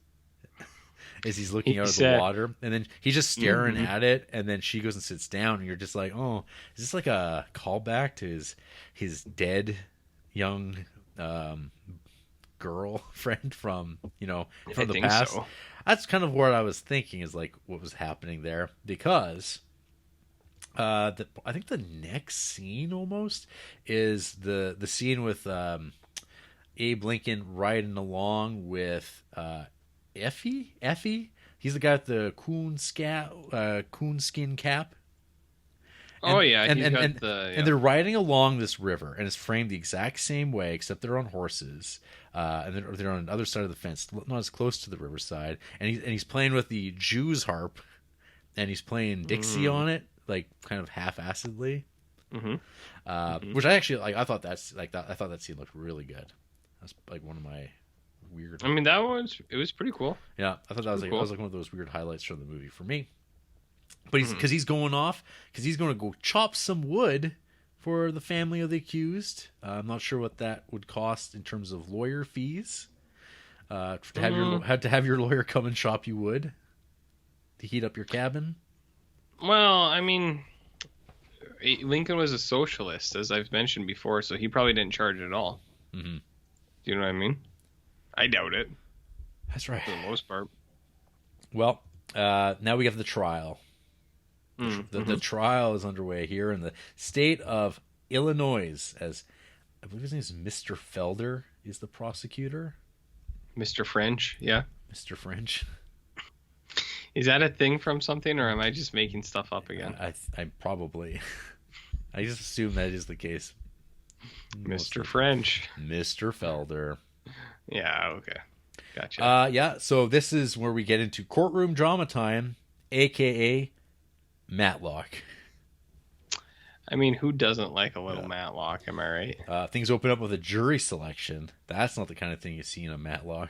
as he's looking He out of said- the water, and then he's just staring Mhm. at it, and then she goes and sits down, and you're just like, oh, is this like a callback to his dead young girlfriend from I the think past? so. That's kind of what I was thinking, is like what was happening there, because I think the next scene almost is the scene with Abe Lincoln riding along with Effie. He's the guy with the coonskin cap. Oh yeah, and, he's and, got and, the. and they're riding along this river, and it's framed the exact same way, except they're on horses, and they're on the other side of the fence, not as close to the riverside. And he's playing with the Jew's harp, and he's playing Dixie on it, like kind of half-assedly. Which I actually like. I thought that scene looked really good. That's like one of my weird. I mean, it was pretty cool. Yeah, I thought that was like cool. that was like one of those weird highlights from the movie for me. But he's going to go chop some wood for the family of the accused. I'm not sure what that would cost in terms of lawyer fees. To have your lawyer come and chop you wood to heat up your cabin. Well, I mean, Lincoln was a socialist, as I've mentioned before, so he probably didn't charge at all. Mm-hmm. Do you know what I mean? I doubt it, That's right. for the most part. Well, now we have the trial. The trial is underway here in the state of Illinois, as I believe his name is Mr. Felder is the prosecutor. Mr. French, yeah. Mr. French. Is that a thing from something, or am I just making stuff up again? I probably. I just assume that is the case. Mr. French. Mr. Felder. Yeah, okay. Gotcha. Yeah, so this is where we get into courtroom drama time, a.k.a. Matlock. I mean, who doesn't like a little Matlock, am I right? Things open up with a jury selection. That's not the kind of thing you see in a Matlock.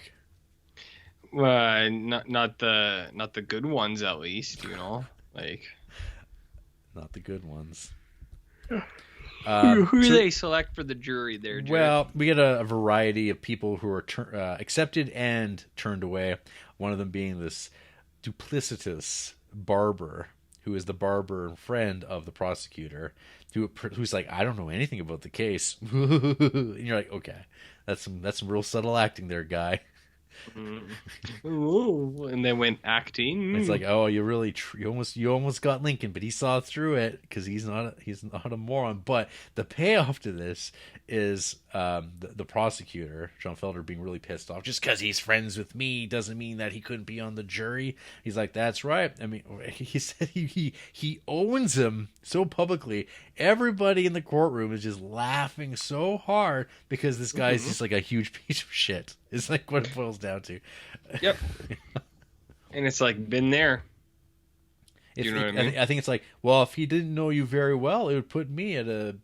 Not the good ones, at least, like. Not the good ones. Who do they select for the jury there, Jared? Well, we get a variety of people who are accepted and turned away. One of them being this duplicitous barber, who is the barber friend of the prosecutor, who's like, I don't know anything about the case. And you're like, okay, that's some real subtle acting there, guy. Ooh, and they went acting. It's like, oh, you almost got Lincoln, but he saw through it because he's not a moron. But the payoff to this is the prosecutor, John Felder, being really pissed off. Just because he's friends with me doesn't mean that he couldn't be on the jury. He's like, that's right. I mean, he said he owns him so publicly. Everybody in the courtroom is just laughing so hard because this guy's just like a huge piece of shit. It's like what it boils down to. Yep. And it's like, been there. Do you know what I mean? I think it's like, well, if he didn't know you very well, it would put me at a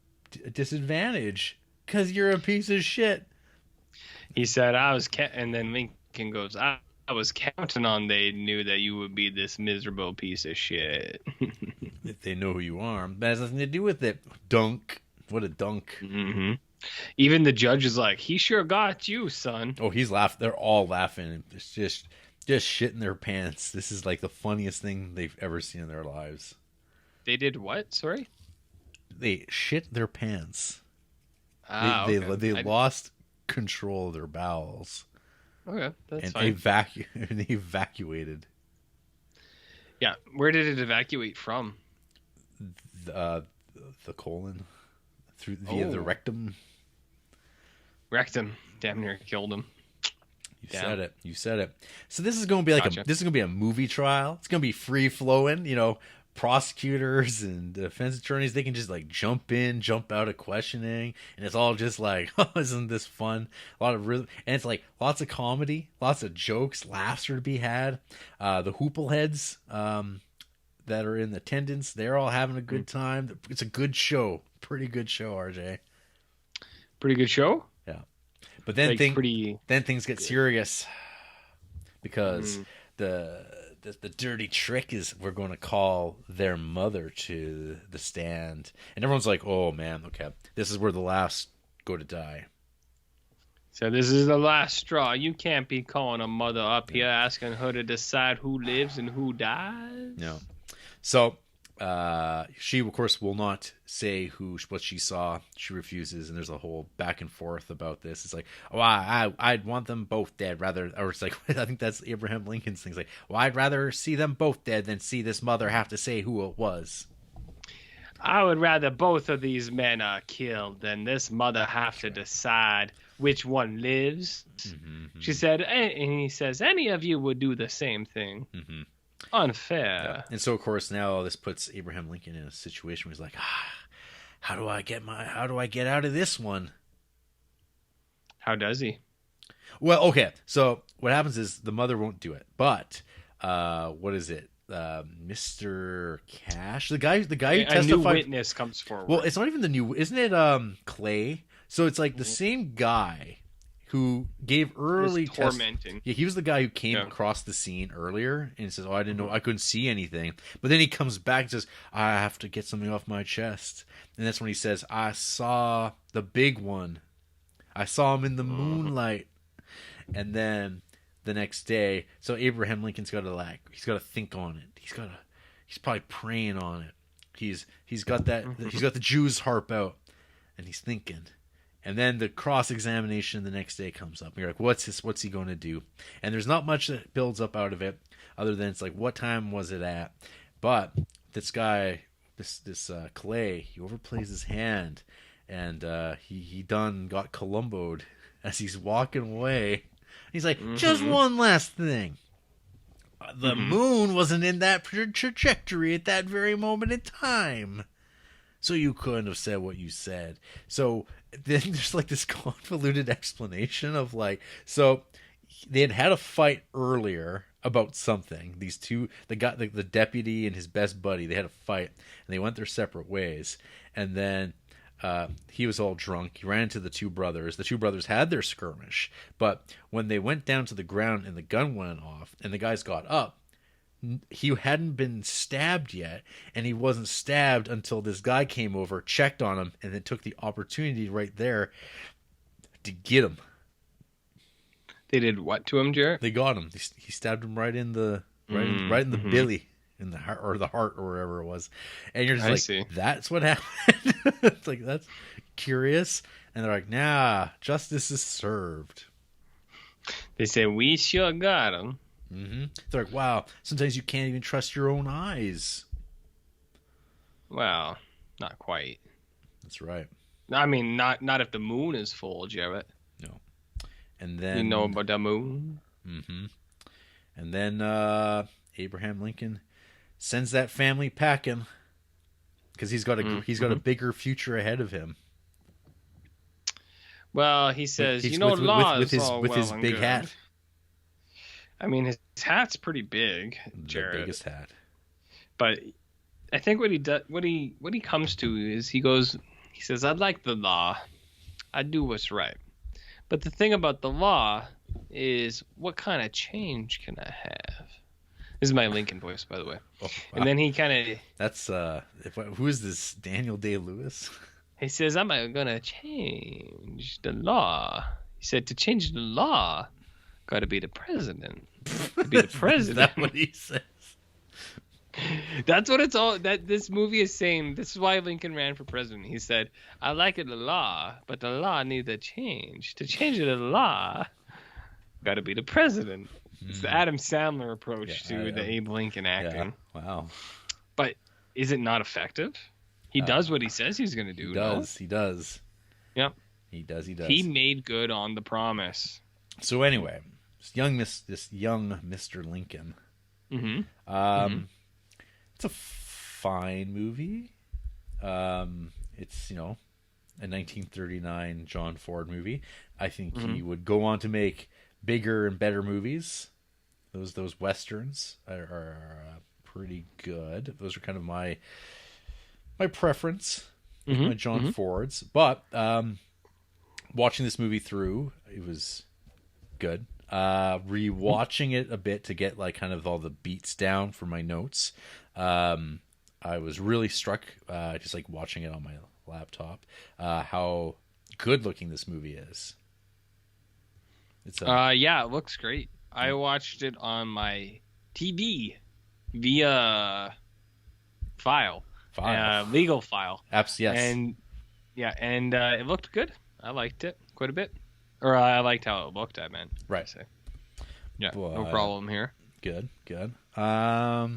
disadvantage because you're a piece of shit. He said, and then Lincoln goes, I was counting on they knew that you would be this miserable piece of shit. If they know who you are. That has nothing to do with it. Dunk. What a dunk. Mm-hmm. Even the judge is like, he sure got you, son. Oh, he's laughing. They're all laughing. It's just shitting their pants. This is like the funniest thing they've ever seen in their lives. They did what? Sorry? They shit their pants. Okay. They lost control of their bowels. Okay, that's and fine. They evacuated. Yeah, where did it evacuate from? The colon, via the rectum. Rectum. Damn near killed him. You said it. So this is going to be like this is going to be a movie trial. It's going to be free flowing. Prosecutors and defense attorneys, they can just like jump in, jump out of questioning, and it's all just like, oh, isn't this fun? A lot of rhythm, and it's like lots of comedy, lots of jokes, laughs are to be had. The Hoopleheads that are in attendance, they're all having a good time. It's a good show, pretty good show, RJ. Pretty good show. Yeah, but then like then things get serious because the dirty trick is we're going to call their mother to the stand. And everyone's like, oh, man, okay. This is where the last go to die. So this is the last straw. You can't be calling a mother up here asking her to decide who lives and who dies. No. So she, of course, will not say what she saw. She refuses, and there's a whole back and forth about this. It's like, oh, I'd want them both dead rather, or it's like, I think that's Abraham Lincoln's thing. It's like, well, I'd rather see them both dead than see this mother have to say who it was. I would rather both of these men are killed than this mother have to decide which one lives. Mm-hmm. She said, and he says, any of you would do the same thing. Mm-hmm. Unfair. Yeah. And so, of course, now this puts Abraham Lincoln in a situation where he's like, how do I get out of this one? How does he? Well, okay. So what happens is the mother won't do it, but what is it? Mr. Cash, the guy who testified. A new witness comes forward. Well, it's not even the new, isn't it? Clay. So it's like the same guy who gave early tormenting. Yeah, he was the guy who came across the scene earlier and he says, "Oh, I didn't know, I couldn't see anything." But then he comes back and says, "I have to get something off my chest," and that's when he says, "I saw the big one. I saw him in the moonlight," and then the next day, so Abraham Lincoln's got to think on it. He's probably praying on it. He's got the Jew's harp out, and he's thinking. And then the cross-examination the next day comes up. And you're like, what's he going to do? And there's not much that builds up out of it, other than it's like, what time was it at? But this guy, this Clay, he overplays his hand, and he done got Columboed as he's walking away. He's like, just one last thing. The moon wasn't in that trajectory at that very moment in time. So you couldn't have said what you said. So then there's like this convoluted explanation of like, so they had a fight earlier about something. These two, the deputy and his best buddy, they had a fight and they went their separate ways. And then he was all drunk. He ran into the two brothers. The two brothers had their skirmish, but when they went down to the ground and the gun went off and the guys got up, he hadn't been stabbed yet, and he wasn't stabbed until this guy came over, checked on him, and then took the opportunity right there to get him. They did what to him, Jarrett? They got him. He stabbed him right in the belly, in the heart or wherever it was. And you're just that's what happened. It's like, that's curious. And they're like, nah, justice is served. They say, we sure got him. Mm-hmm. They're like, wow, sometimes you can't even trust your own eyes. Well, not quite. That's right. I mean, not if the moon is full, Jarrett. No. And then you know about the moon. Mm-hmm. And then Abraham Lincoln sends that family packing because he's got a bigger future ahead of him. Well, he says, law is all well and big good. Hat. I mean, his hat's pretty big, Jarrett. The biggest hat. But I think what he comes to is he says, I like the law. I do what's right. But the thing about the law is, what kind of change can I have? This is my Lincoln voice, by the way. Oh, wow. And then he kind of... That's, who is this? Daniel Day-Lewis? He says, I'm going to change the law. He said, to change the law, got to be the president. To be the president. That's what he says. That's what it's all. That this movie is saying. This is why Lincoln ran for president. He said, "I like the law, but the law needs a change. To change the law, got to be the president." It's the Adam Sandler approach to the Abe Lincoln acting. Yeah. Wow. But is it not effective? He does what he says he's going to do. He does. He does. Yep. He does. He made good on the promise. So anyway, this young Mr. Lincoln. Mm-hmm. It's a fine movie. It's, a 1939 John Ford movie. I think he would go on to make bigger and better movies. Those westerns are pretty good. Those are kind of my preference. My John Ford's. But watching this movie through, it was good. Rewatching it a bit to get like kind of all the beats down for my notes. I was really struck, just like watching it on my laptop, how good looking this movie is. It's yeah, it looks great. I watched it on my TV via legal file. Apps, yes. And yeah, and it looked good. I liked it quite a bit. Or I liked how it looked, I meant. Right. So, yeah, well, no problem here. Good. I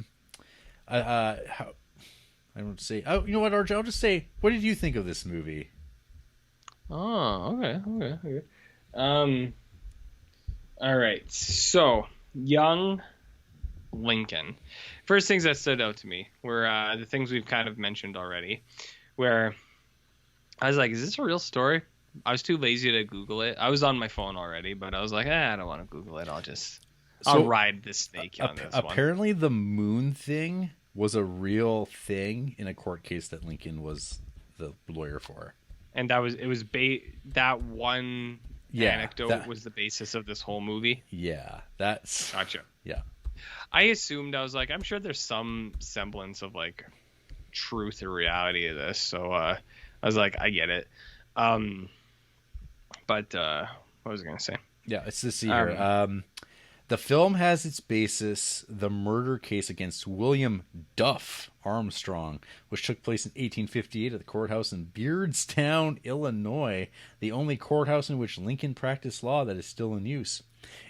don't say. Oh, you know what, RJ? I'll just say, what did you think of this movie? Oh, okay. All right. So, young Lincoln. First things that stood out to me were the things we've kind of mentioned already, where I was like, is this a real story? I was too lazy to Google it. I was on my phone already, but I was like, I don't want to Google it. I'll ride this snake on this one. Apparently the moon thing was a real thing in a court case that Lincoln was the lawyer for. And that one anecdote was the basis of this whole movie. Yeah, that's gotcha. Yeah, I assumed, I was like, I'm sure there's some semblance of like truth or reality to this. So I was like, I get it. But what was I gonna say? Yeah, let's just see here. The film has its basis the murder case against William Duff Armstrong, which took place in 1858 at the courthouse in Beardstown, Illinois, the only courthouse in which Lincoln practiced law that is still in use.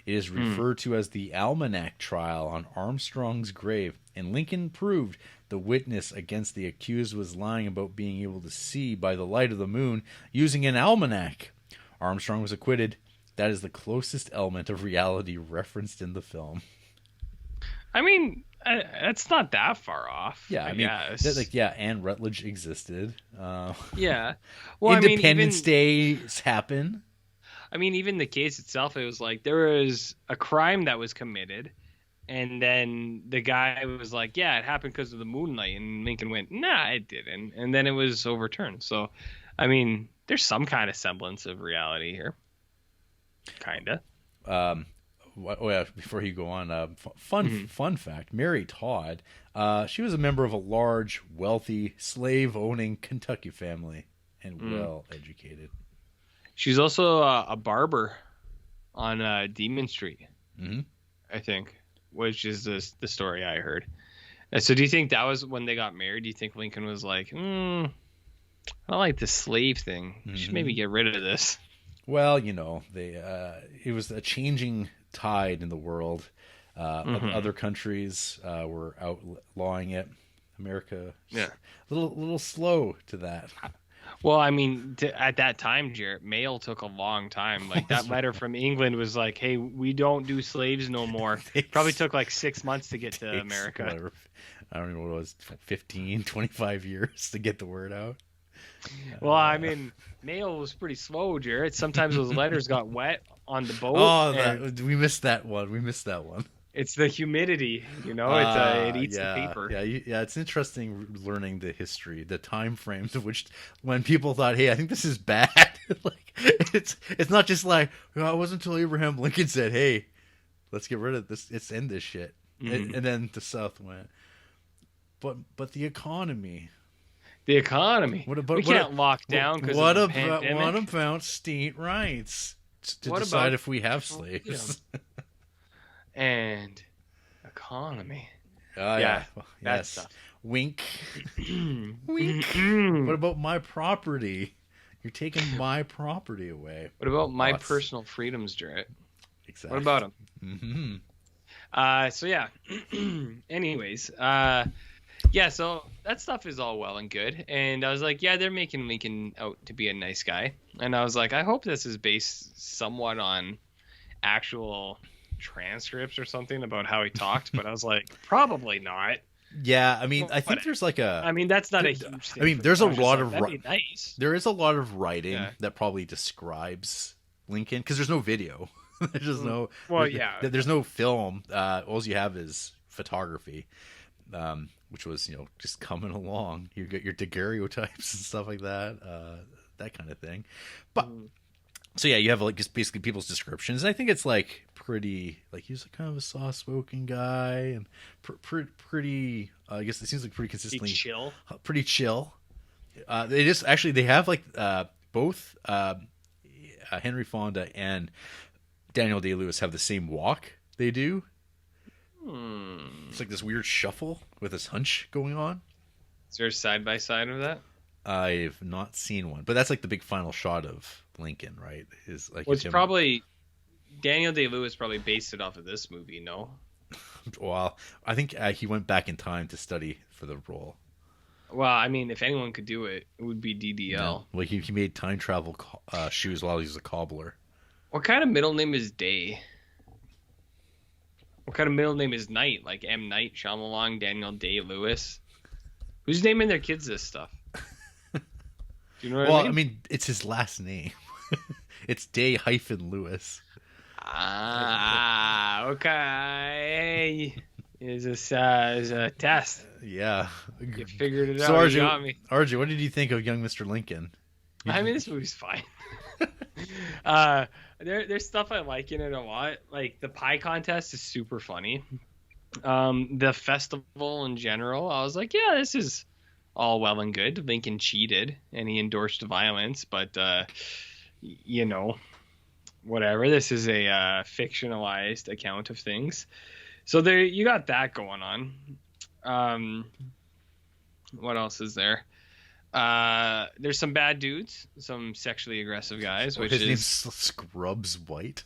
It is referred to as the Almanac Trial on Armstrong's grave, and Lincoln proved the witness against the accused was lying about being able to see by the light of the moon using an almanac. Armstrong was acquitted. That is the closest element of reality referenced in the film. I mean, it's not that far off. Yeah, I mean, guess. Anne Rutledge existed. Yeah. Well, Independence Day happen. I mean, even the case itself, it was like there was a crime that was committed, and then the guy was like, yeah, it happened because of the moonlight, and Lincoln went, nah, it didn't, and then it was overturned. So, I mean, there's some kind of semblance of reality here. Kinda. Before you go on, fun fact: Mary Todd, she was a member of a large, wealthy, slave-owning Kentucky family, and well educated. She's also a barber on Demon Street, I think, which is the story I heard. So, do you think that was when they got married? Do you think Lincoln was like, I don't like the slave thing. We should maybe get rid of this. Well, it was a changing tide in the world. Other countries were outlawing it. America, a little slow to that. Well, I mean, at that time, Jarrett, mail took a long time. Like that letter from England was like, "Hey, we don't do slaves no more." Probably took like 6 months to get to America. Whatever. I don't even know what it was, 15, 25 years to get the word out. Well, I mean, mail was pretty slow, Jarrett. Sometimes those letters got wet on the boat. Oh, we missed that one. It's the humidity, it eats the paper. Yeah. It's interesting learning the history, the time frames of which when people thought, "Hey, I think this is bad." Like it's not just like, it wasn't until Abraham Lincoln said, "Hey, let's get rid of this. Let's end this shit," and then the South went. But the economy. The economy. We can't lock down because of the pandemic. What about state rights to decide if we have slaves? And economy. That yes. Stuff. Wink. Wink. What about my property? You're taking my property away. What about my personal freedoms, Jarrett? Exactly. What about them? So yeah. Anyways, yeah, so that stuff is all well and good. And I was like, yeah, they're making Lincoln out to be a nice guy. And I was like, I hope this is based somewhat on actual transcripts or something about how he talked. But I was like, probably not. Yeah, I mean, I think there's like I mean, that's not a huge thing. I mean, there's a lot of... nice. There is a lot of writing that probably describes Lincoln, because there's no video. There's just no... Well, There's no film. All you have is photography. Which was, just coming along. You get your daguerreotypes and stuff like that, that kind of thing. But so yeah, you have like just basically people's descriptions. And I think it's like pretty, like he was kind of a soft-spoken guy and pretty. I guess it seems like pretty consistently chill. Pretty chill. They have like both Henry Fonda and Daniel Day-Lewis have the same walk they do. It's like this weird shuffle with this hunch going on. Is there a side by side of that? I've not seen one, but that's like the big final shot of Lincoln, right? Is like it's probably Daniel Day-Lewis probably based it off of this movie. No. Well, I think he went back in time to study for the role. Well, I mean, if anyone could do it, it would be DDL. Yeah. Well, he made time travel shoes while he was a cobbler. What kind of middle name is Day? What kind of middle name is Night? Like M. Night Shyamalan, Daniel Day-Lewis? Who's naming their kids this stuff? Do you know what I mean? It's his last name. It's Day-Lewis. Ah, okay. Is a test. Yeah. You figured it out. So, You got me. RJ, what did you think of Young Mr. Lincoln? I mean, this movie's fine. There's stuff I like in it a lot. Like, the pie contest is super funny. The festival in general, I was like, yeah, this is all well and good. Lincoln cheated, and he endorsed violence, but, you know, whatever. This is a fictionalized account of things. So there, you got that going on. What else is there? There's some bad dudes, some sexually aggressive guys, which his is name's Scrubs White.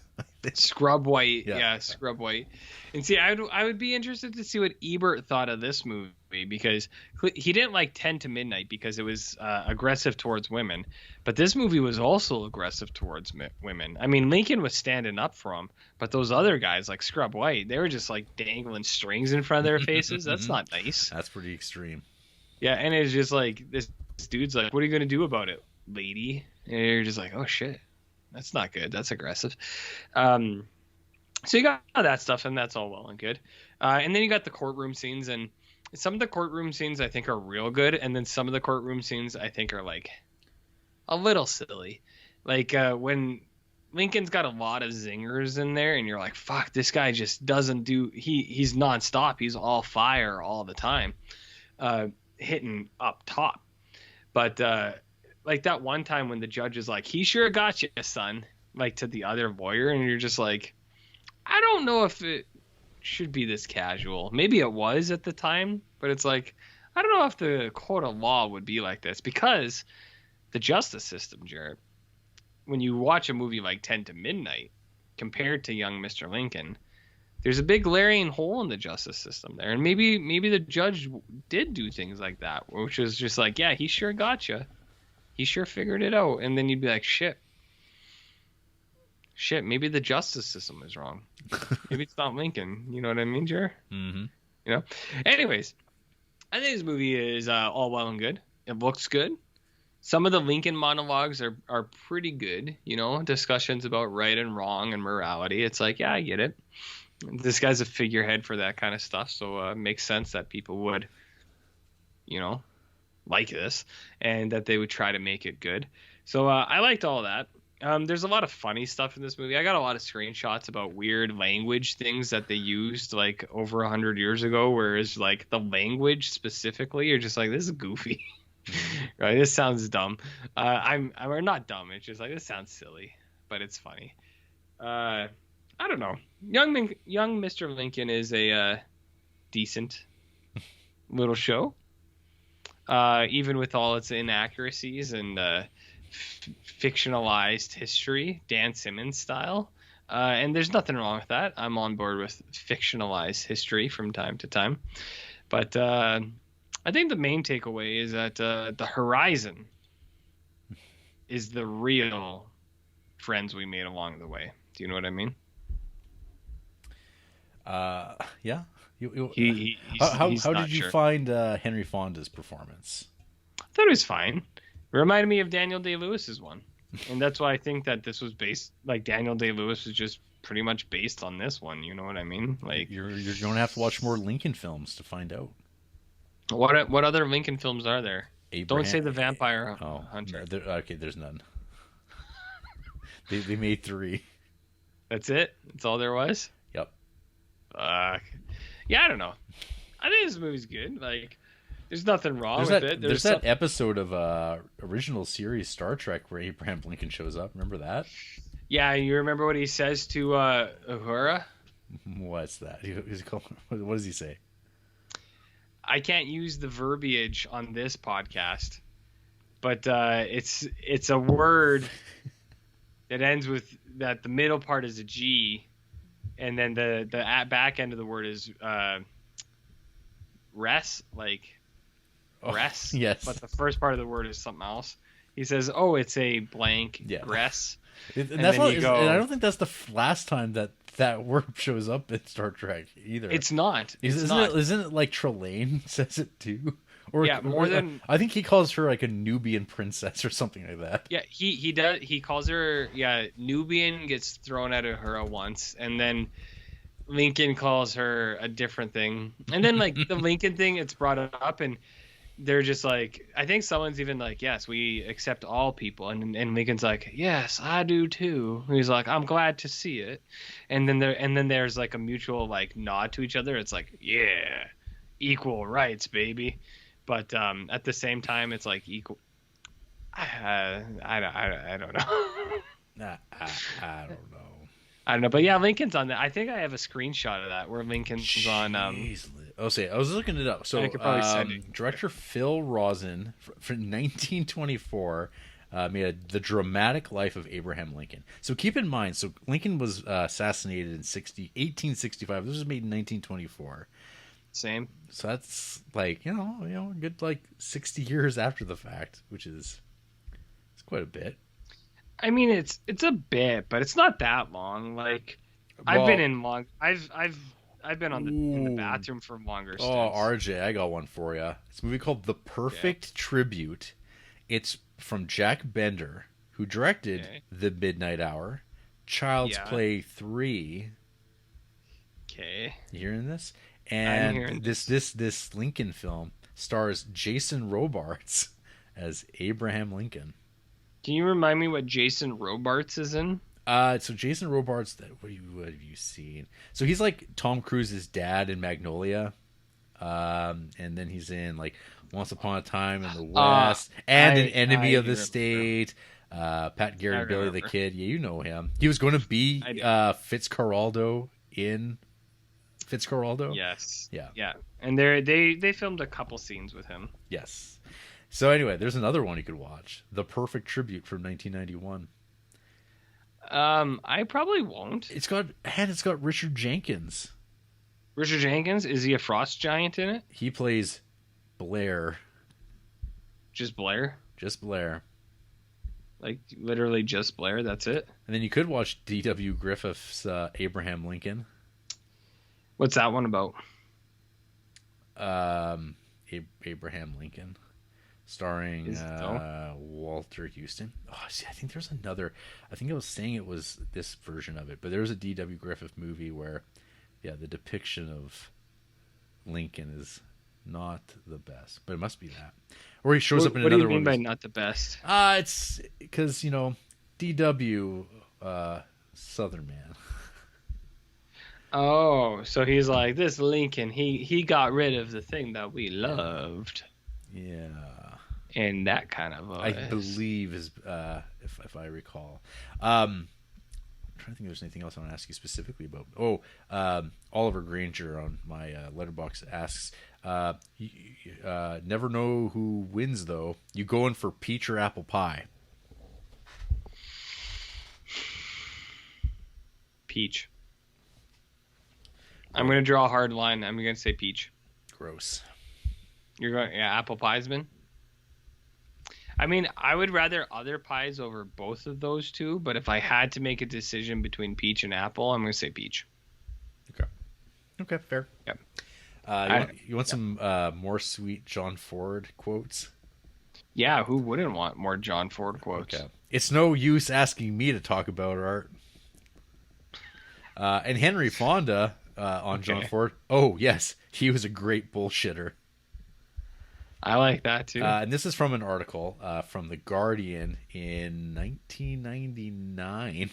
Scrub White. Yeah. Yeah, Scrub White. And see, I would be interested to see what Ebert thought of this movie, because he didn't like 10 to Midnight because it was aggressive towards women, but this movie was also aggressive towards women. I mean, Lincoln was standing up for him, but those other guys like Scrub White, they were just like dangling strings in front of their faces. That's not nice. That's pretty extreme. Yeah, and it's just like this dude's like, what are you going to do about it, lady? And you're just like, oh shit, that's not good. That's aggressive. So you got that stuff, and that's all well and good. And then you got the courtroom scenes, and some of the courtroom scenes I think are real good, and then some of the courtroom scenes I think are like a little silly. Like when Lincoln's got a lot of zingers in there, and you're like, fuck, this guy just doesn't do. He's nonstop. He's all fire all the time, hitting up top. But like that one time when the judge is like, he sure got you, son, like to the other lawyer, and you're just like, I don't know if it should be this casual. Maybe it was at the time, but it's like, I don't know if the court of law would be like this, because the justice system, Jarrett, when you watch a movie like 10 to Midnight compared to Young Mr. Lincoln, there's a big glaring hole in the justice system there. And maybe the judge did do things like that, which was just like, yeah, he sure got you. He sure figured it out. And then you'd be like, shit, maybe the justice system is wrong. Maybe it's not Lincoln. You know what I mean, Jer? Mm-hmm. You know? Anyways, I think this movie is all well and good. It looks good. Some of the Lincoln monologues are pretty good, you know, discussions about right and wrong and morality. It's like, yeah, I get it. This guy's a figurehead for that kind of stuff, so it makes sense that people would, you know, like this, and that they would try to make it good. So I liked all that. There's a lot of funny stuff in this movie. I got a lot of screenshots about weird language things that they used like over 100 years ago, whereas like the language specifically, you're just like, this is goofy. Right? This sounds dumb. I'm not dumb. It's just like, this sounds silly, but it's funny. I don't know. Young Mr. Lincoln is a decent little show, even with all its inaccuracies and fictionalized history, Dan Simmons style. And there's nothing wrong with that. I'm on board with fictionalized history from time to time. But I think the main takeaway is that the horizon is the real friends we made along the way. Do you know what I mean? Yeah. How did you find Henry Fonda's performance? I thought it was fine. It reminded me of Daniel Day-Lewis's one. And that's why I think that this was based, like Daniel Day-Lewis was just pretty much based on this one. You know what I mean? Like you're going to have to watch more Lincoln films to find out. What other Lincoln films are there? Abraham, Don't say The Vampire Hunter. No, okay, there's none. They made 3. That's it? That's all there was? Yep. Yeah, I don't know. I think this movie's good. Like, There's nothing wrong There's with it. there's that episode of original series Star Trek where Abraham Lincoln shows up. Remember that? Yeah, you remember what he says to Uhura? What's that? He's called, what does he say? I can't use the verbiage on this podcast, but it's a word that ends with that. The middle part is a G, and then the back end of the word is res, like res. Yes. But the first part of the word is something else. He says, "Oh, it's a blank res." And that's what, and I don't think that's the last time that word shows up in Star Trek either. It's not. Isn't it like Trelane says it too? Or yeah, more than I think he calls her like a Nubian princess or something like that. Yeah, he does. He calls her Nubian gets thrown out of her once, and then Lincoln calls her a different thing, and then like the Lincoln thing, it's brought up and. They're just like, I think someone's even like, yes, we accept all people. And Lincoln's like, yes, I do too. And he's like, I'm glad to see it. And then there's like a mutual like nod to each other. It's like, yeah, equal rights, baby. But at the same time, it's like equal. I don't know. I don't know. I don't know, but yeah, Lincoln's on that. I think I have a screenshot of that where Lincoln's on. I was looking it up. So, I could probably send it. Director Phil Rosen from 1924 made The Dramatic Life of Abraham Lincoln. So keep in mind, so Lincoln was assassinated in 1865. This was made in 1924. Same. So that's like you know, a good like 60 years after the fact, which is it's quite a bit. I mean, it's a bit, but it's not that long. Like, I've been in long. I've been in the bathroom for longer. Stints. Oh, RJ, I got one for you. It's a movie called The Perfect Tribute. It's from Jack Bender, who directed The Midnight Hour, Child's Play 3. Okay. You hearing this? And this Lincoln film stars Jason Robards as Abraham Lincoln. Can you remind me what Jason Robards is in? So Jason Robards, what have you seen? So he's like Tom Cruise's dad in Magnolia, and then he's in like Once Upon a Time in the West and An Enemy of the State. Pat Garrett, Billy the Kid. Yeah, you know him. He was going to be Fitzcarraldo in Fitzcarraldo. Yes. Yeah. And they filmed a couple scenes with him. Yes. So anyway, there's another one you could watch, The Perfect Tribute from 1991. I probably won't. It's got Richard Jenkins. Richard Jenkins? Is he a frost giant in it? He plays Blair. Just Blair? Just Blair. Like literally just Blair. That's it. And then you could watch D.W. Griffith's Abraham Lincoln. What's that one about? Abraham Lincoln. Starring Walter Houston. Oh, see, I think there's another. I think I was saying it was this version of it, but there was a D.W. Griffith movie where, the depiction of Lincoln is not the best, but it must be that. Or he shows up in another one. What do you mean by not the best? It's because D.W. Southern man. Oh, so he's like this Lincoln. He got rid of the thing that we loved. Yeah. In that kind of voice. I believe is if I recall. I'm trying to think if there's anything else I want to ask you specifically about. Oliver Granger on my letterbox asks, never know who wins though. You going for peach or apple pie? Peach. I'm going to draw a hard line. I'm going to say peach. Gross. You're going, apple pie's been? I mean, I would rather other pies over both of those two, but if I had to make a decision between peach and apple, I'm going to say peach. Okay, fair. Yep. You want some more sweet John Ford quotes? Yeah, who wouldn't want more John Ford quotes? Okay. It's no use asking me to talk about art. And Henry Fonda on John Ford. Oh, yes, he was a great bullshitter. I like that too. And this is from an article from The Guardian in 1999.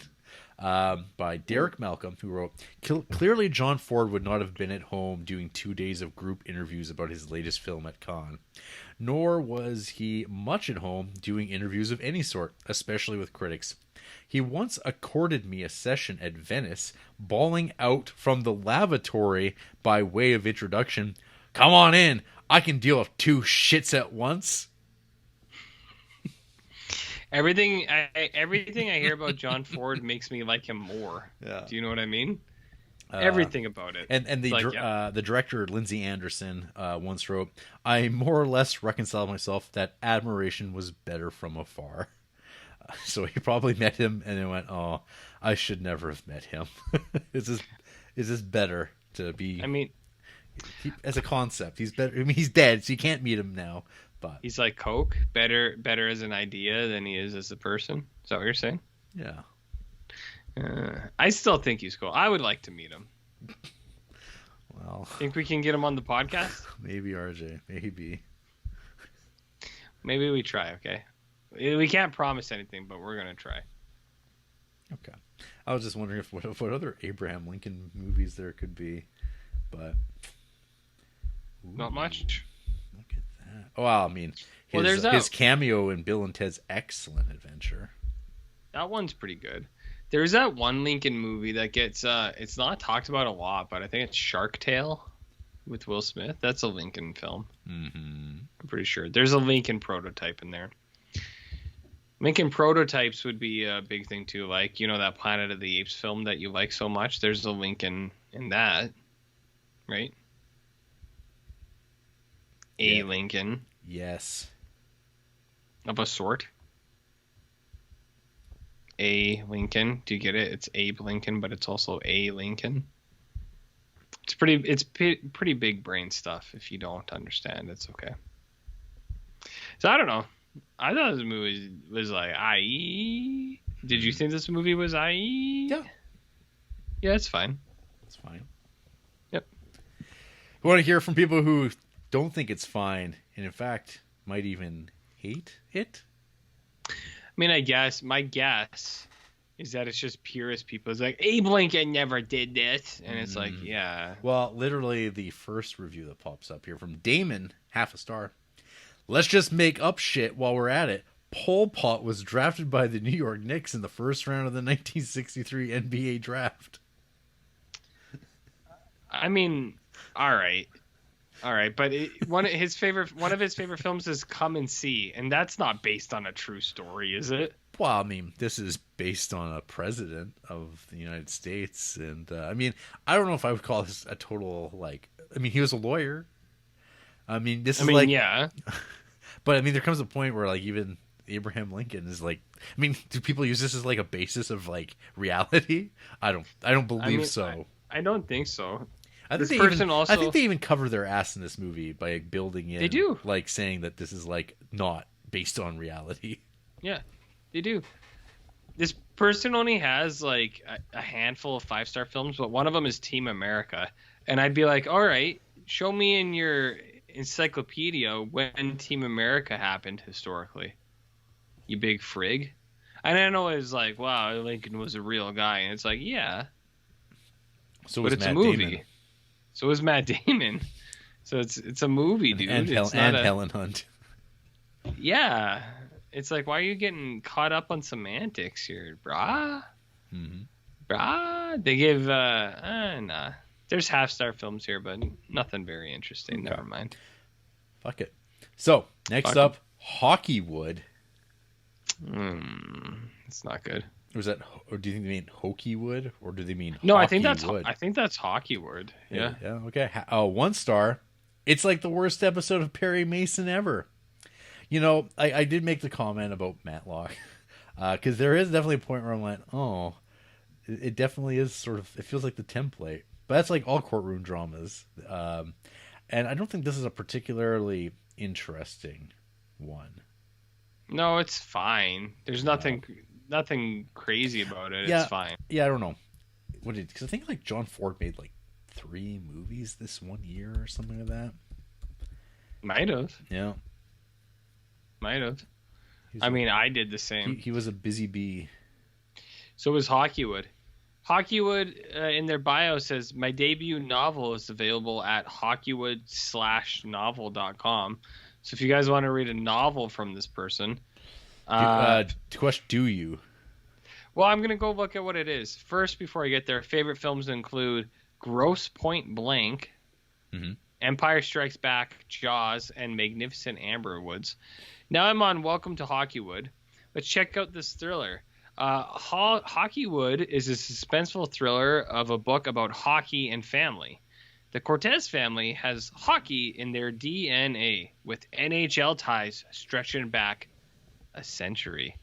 by Derek Malcolm, who wrote, Clearly John Ford would not have been at home doing 2 days of group interviews about his latest film at Cannes. Nor was he much at home doing interviews of any sort, especially with critics. He once accorded me a session at Venice, bawling out from the lavatory by way of introduction, "Come on in, I can deal with 2 shits at once." Everything I hear about John Ford makes me like him more. Yeah. Do you know what I mean? Everything about it. And the director, Lindsay Anderson, once wrote, "I more or less reconciled myself that admiration was better from afar." So he probably met him and then went, "Oh, I should never have met him." Is this better to be? I mean, as a concept, he's better. I mean, he's dead, so you can't meet him now. But he's like Coke, better as an idea than he is as a person. Is that what you're saying? Yeah. I still think he's cool. I would like to meet him. Well, think we can get him on the podcast? Maybe, RJ. Maybe. Maybe we try. Okay. We can't promise anything, but we're gonna try. Okay. I was just wondering what other Abraham Lincoln movies there could be, but not much. Look at that. Oh, well, I mean, his cameo in Bill and Ted's Excellent Adventure. That one's pretty good. There's that one Lincoln movie that gets it's not talked about a lot, but I think it's Shark Tale with Will Smith. That's a Lincoln film. Mm-hmm. I'm pretty sure. There's a Lincoln prototype in there. Lincoln prototypes would be a big thing too, like, you know, that Planet of the Apes film that you like so much. There's a Lincoln in that, right? A Lincoln. Yes. Of a sort. A Lincoln. Do you get it? It's Abe Lincoln, but it's also a Lincoln. It's pretty big brain stuff. If you don't understand, it's okay. So I don't know. I thought this movie was like IE. Did you think this movie was IE? Yeah. Yeah, it's fine. It's fine. Yep. We want to hear from people who don't think it's fine, and in fact might even hate it. I mean, my guess is that it's just purist people. It's like, Abe Lincoln never did this. And it's like, yeah. Well, literally the first review that pops up here from Damon, 0.5 star. "Let's just make up shit while we're at it. Pol Pot was drafted by the New York Knicks in the first round of the 1963 NBA draft." I mean, all right, but one of his favorite films is Come and See, and that's not based on a true story, is it? Well, I mean, this is based on a president of the United States, and I mean, I don't know if I would call this a total, like, I mean, he was a lawyer. I mean, yeah. But I mean, there comes a point where, like, even Abraham Lincoln is like, I mean, do people use this as like a basis of like reality? I don't believe so. I don't think so. I think they even cover their ass in this movie by building in. They do, like, saying that this is like not based on reality. Yeah, they do. This person only has like a handful of 5-star films, but one of them is Team America, and I'd be like, all right, show me in your encyclopedia when Team America happened historically, you big frig. And I know it's like, wow, Lincoln was a real guy, and it's like, yeah, so but it's Matt a movie. Damon. So is Matt Damon. So it's a movie, dude. And Helen Hunt. Yeah, it's like, why are you getting caught up on semantics here, brah? Mm-hmm. Brah, they give nah. There's half-star films here, but nothing very interesting. Okay. Never mind. Fuck it. So, next up, Hockeywood. It's not good. Or do you think they mean Hockeywood, or do they mean No, Hockeywood? I think that's Hockeywood. Yeah. Yeah. Okay. 1 star. It's like the worst episode of Perry Mason ever. You know, I did make the comment about Matlock, because there is definitely a point where I'm like, oh, it definitely is sort of. It feels like the template. But that's like all courtroom dramas. And I don't think this is a particularly interesting one. No, it's fine. There's nothing crazy about it. Yeah, it's fine. Yeah, I don't know. Because I think like John Ford made like 3 movies this one year or something like that. Might have. Yeah. Might have. I mean, I did the same. He was a busy bee. So was Hockeywood. Hockeywood in their bio says my debut novel is available at hockeywood/novel.com. So if you guys want to read a novel from this person, Question: do you? well, I'm gonna go look at what it is first before I get there. Favorite films include Gross Point Blank, Empire Strikes Back, Jaws, and Magnificent Amberwoods. Now I'm on Welcome to Hockeywood. Let's check out this thriller. Hockeywood is a suspenseful thriller of a book about hockey and family. The Cortez family has hockey in their DNA, with NHL ties stretching back a century.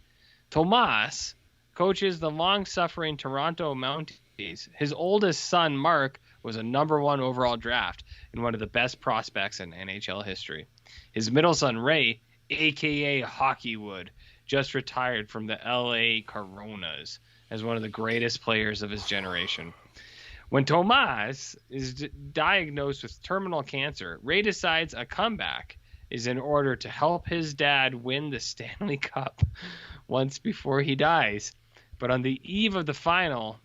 Tomas coaches the long-suffering Toronto Mounties. His oldest son, Mark, was a number 1 overall draft and one of the best prospects in NHL history. His middle son, Ray, a.k.a. Hockeywood, just retired from the LA Coronas as one of the greatest players of his generation. When Tomas is diagnosed with terminal cancer, Ray decides a comeback is in order to help his dad win the Stanley Cup once before he dies. But on the eve of the final,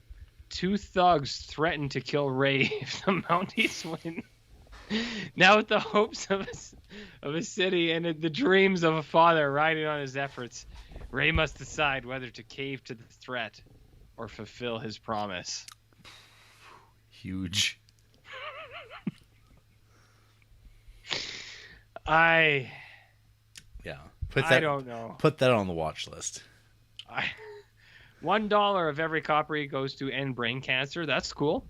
2 thugs threaten to kill Ray if the Mounties win. Now with the hopes of a city and the dreams of a father riding on his efforts, Ray must decide whether to cave to the threat or fulfill his promise. Huge. I don't know. Put that on the watch list. $1 of every copy goes to end brain cancer. That's cool.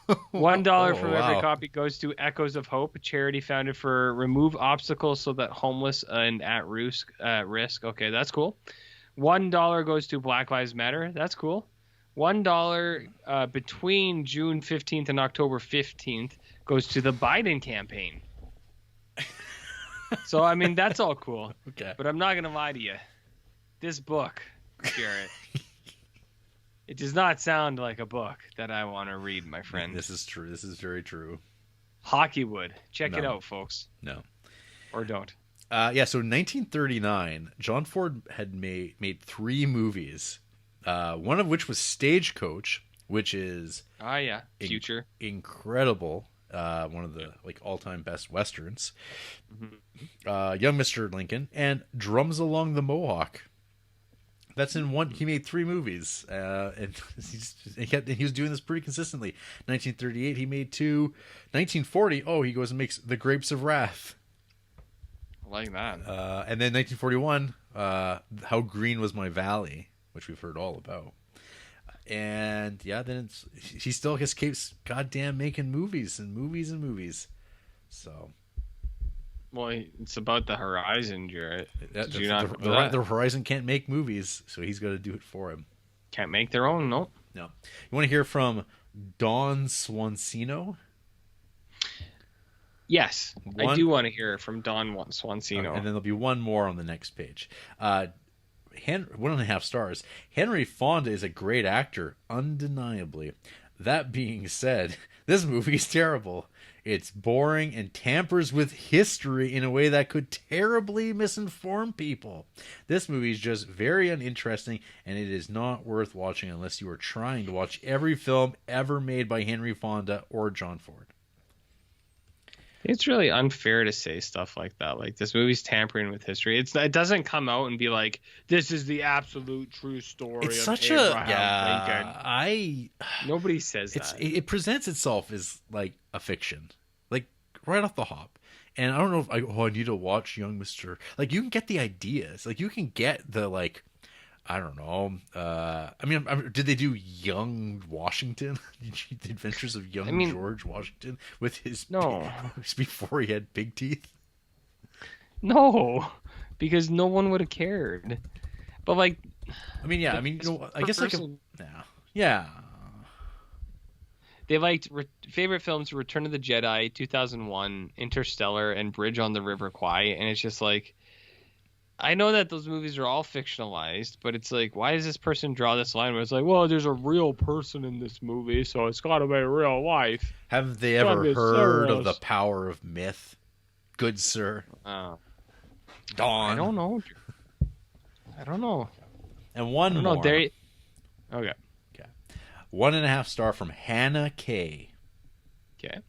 $1 from every copy goes to Echoes of Hope, a charity founded for remove obstacles so that homeless and at risk. Okay, that's cool. $1 goes to Black Lives Matter. That's cool. $1 between June 15th and October 15th goes to the Biden campaign. So, I mean, that's all cool. Okay. But I'm not going to lie to you. This book, Jarrett, it does not sound like a book that I want to read, my friend. This is true. This is very true. Hockeywood. Check it out, folks. No. Or don't. So in 1939, John Ford had made 3 movies, one of which was Stagecoach, which is Future. Incredible. One of the all-time best westerns. Young Mr. Lincoln and Drums Along the Mohawk. That's in one. He made 3 movies, and he was doing this pretty consistently. 1938, he made 2. 1940, he goes and makes The Grapes of Wrath. I like that. And then 1941, How Green Was My Valley, which we've heard all about. And then he still just keeps goddamn making movies and movies and movies. So. Well, it's about the Horizon, Jarrett. The Horizon can't make movies, so he's got to do it for him. Can't make their own, no. No. You want to hear from Don Swansino? Yes, I do want to hear from Don Swansino. And then there'll be one more on the next page. 1.5 stars. Henry Fonda is a great actor, undeniably. That being said, this movie is terrible. It's boring and tampers with history in a way that could terribly misinform people. This movie is just very uninteresting, and it is not worth watching unless you are trying to watch every film ever made by Henry Fonda or John Ford. It's really unfair to say stuff like that. Like, this movie's tampering with history. It doesn't come out and be like, this is the absolute true story it's of such Abraham Lincoln. Nobody says that. It presents itself as like a fiction, like right off the hop. And I don't know if I need to watch Young Mr. Like, you can get the ideas. Like, you can get the, like, I don't know. Did they do Young Washington? The Adventures of George Washington with his before he had pig teeth? No, because no one would have cared. But like, I guess like yeah. They liked favorite films: Return of the Jedi, 2001, Interstellar, and Bridge on the River Kwai. And it's just like, I know that those movies are all fictionalized, but it's like, why does this person draw this line where it's like, well, there's a real person in this movie, so it's got to be real life? Have they ever heard of the power of myth, good sir? Dawn. I don't know. And one more. Okay. 1.5 star from Hannah K. Okay.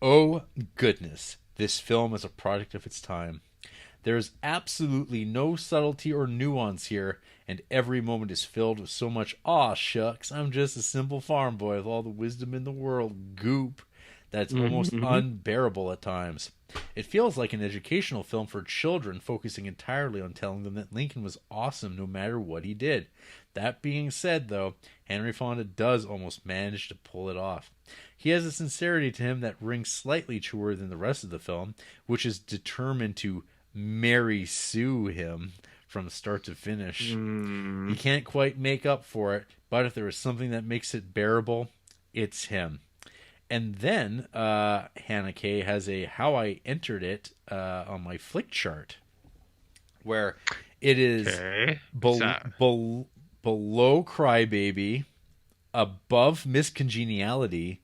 Oh, goodness. This film is a product of its time. There is absolutely no subtlety or nuance here, and every moment is filled with so much "aw shucks, I'm just a simple farm boy with all the wisdom in the world" goop that's almost unbearable at times. It feels like an educational film for children, focusing entirely on telling them that Lincoln was awesome no matter what he did. That being said, though, Henry Fonda does almost manage to pull it off. He has a sincerity to him that rings slightly truer than the rest of the film, which is determined to Mary Sue him from start to finish. He can't quite make up for it, but if there is something that makes it bearable, it's him. And then Hannah K has a how I entered it on my flick chart, where it is below Crybaby, above Miss Congeniality,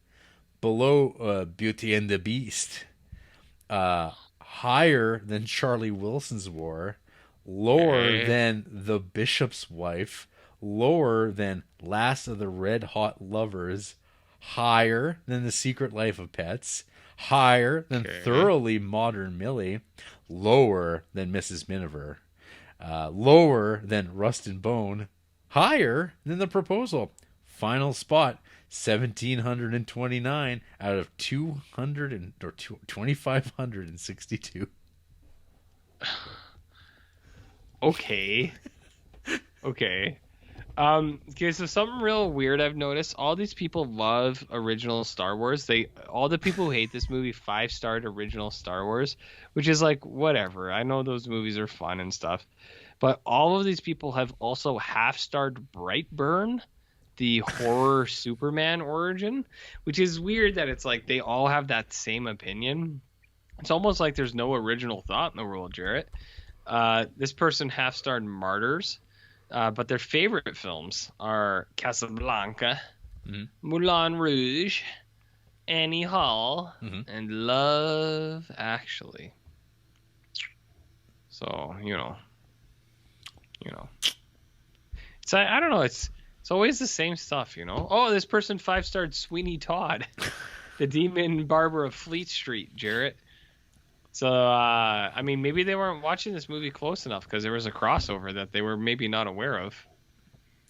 below Beauty and the Beast, higher than Charlie Wilson's War, lower than The Bishop's Wife, lower than Last of the Red Hot Lovers, higher than The Secret Life of Pets, higher than Thoroughly Modern Millie, lower than Mrs. Miniver, lower than Rust and Bone, higher than The Proposal. Final spot, 1,729 out of 2,562. Okay. Okay. Okay, so something real weird I've noticed. All these people love original Star Wars. All the people who hate this movie 5-starred original Star Wars, which is like, whatever. I know those movies are fun and stuff. But all of these people have also half-starred Brightburn, the horror Superman origin, which is weird that it's like they all have that same opinion. It's almost like there's no original thought in the world, Jarrett. This person half-starred Martyrs, but their favorite films are Casablanca, Moulin Rouge, Annie Hall, and Love Actually. So, you know. It's I don't know, it's always the same stuff, you know. Oh, this person 5-starred Sweeney Todd, the demon barber of Fleet Street, Jarrett. So, I mean, maybe they weren't watching this movie close enough because there was a crossover that they were maybe not aware of.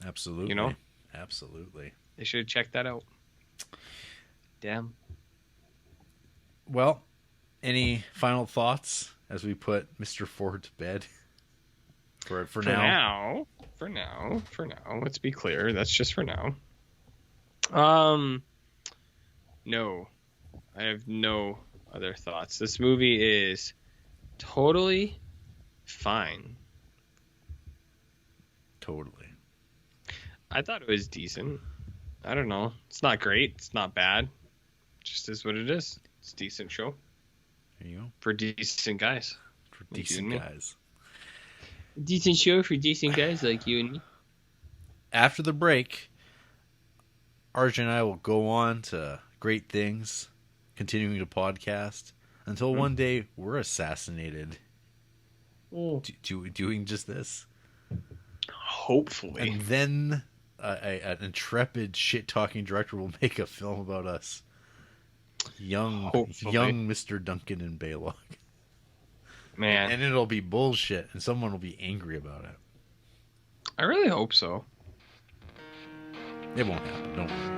Absolutely. You know? Absolutely. They should have checked that out. Damn. Well, any final thoughts as we put Mr. Ford to bed? For now. For now. Let's be clear. That's just for now. No. I have no other thoughts. This movie is totally fine. Totally. I thought it was decent. I don't know. It's not great. It's not bad. It just is what it is. It's a decent show. There you go. For decent guys. For decent guys. Decent show for decent guys like you and me. After the break, RJ and I will go on to great things, continuing to podcast, until one day we're assassinated. Doing just this. Hopefully. And then an intrepid shit-talking director will make a film about us. Young Mr. Duncan and Baylock. Man. And it'll be bullshit, and someone will be angry about it. I really hope so. It won't happen, don't worry.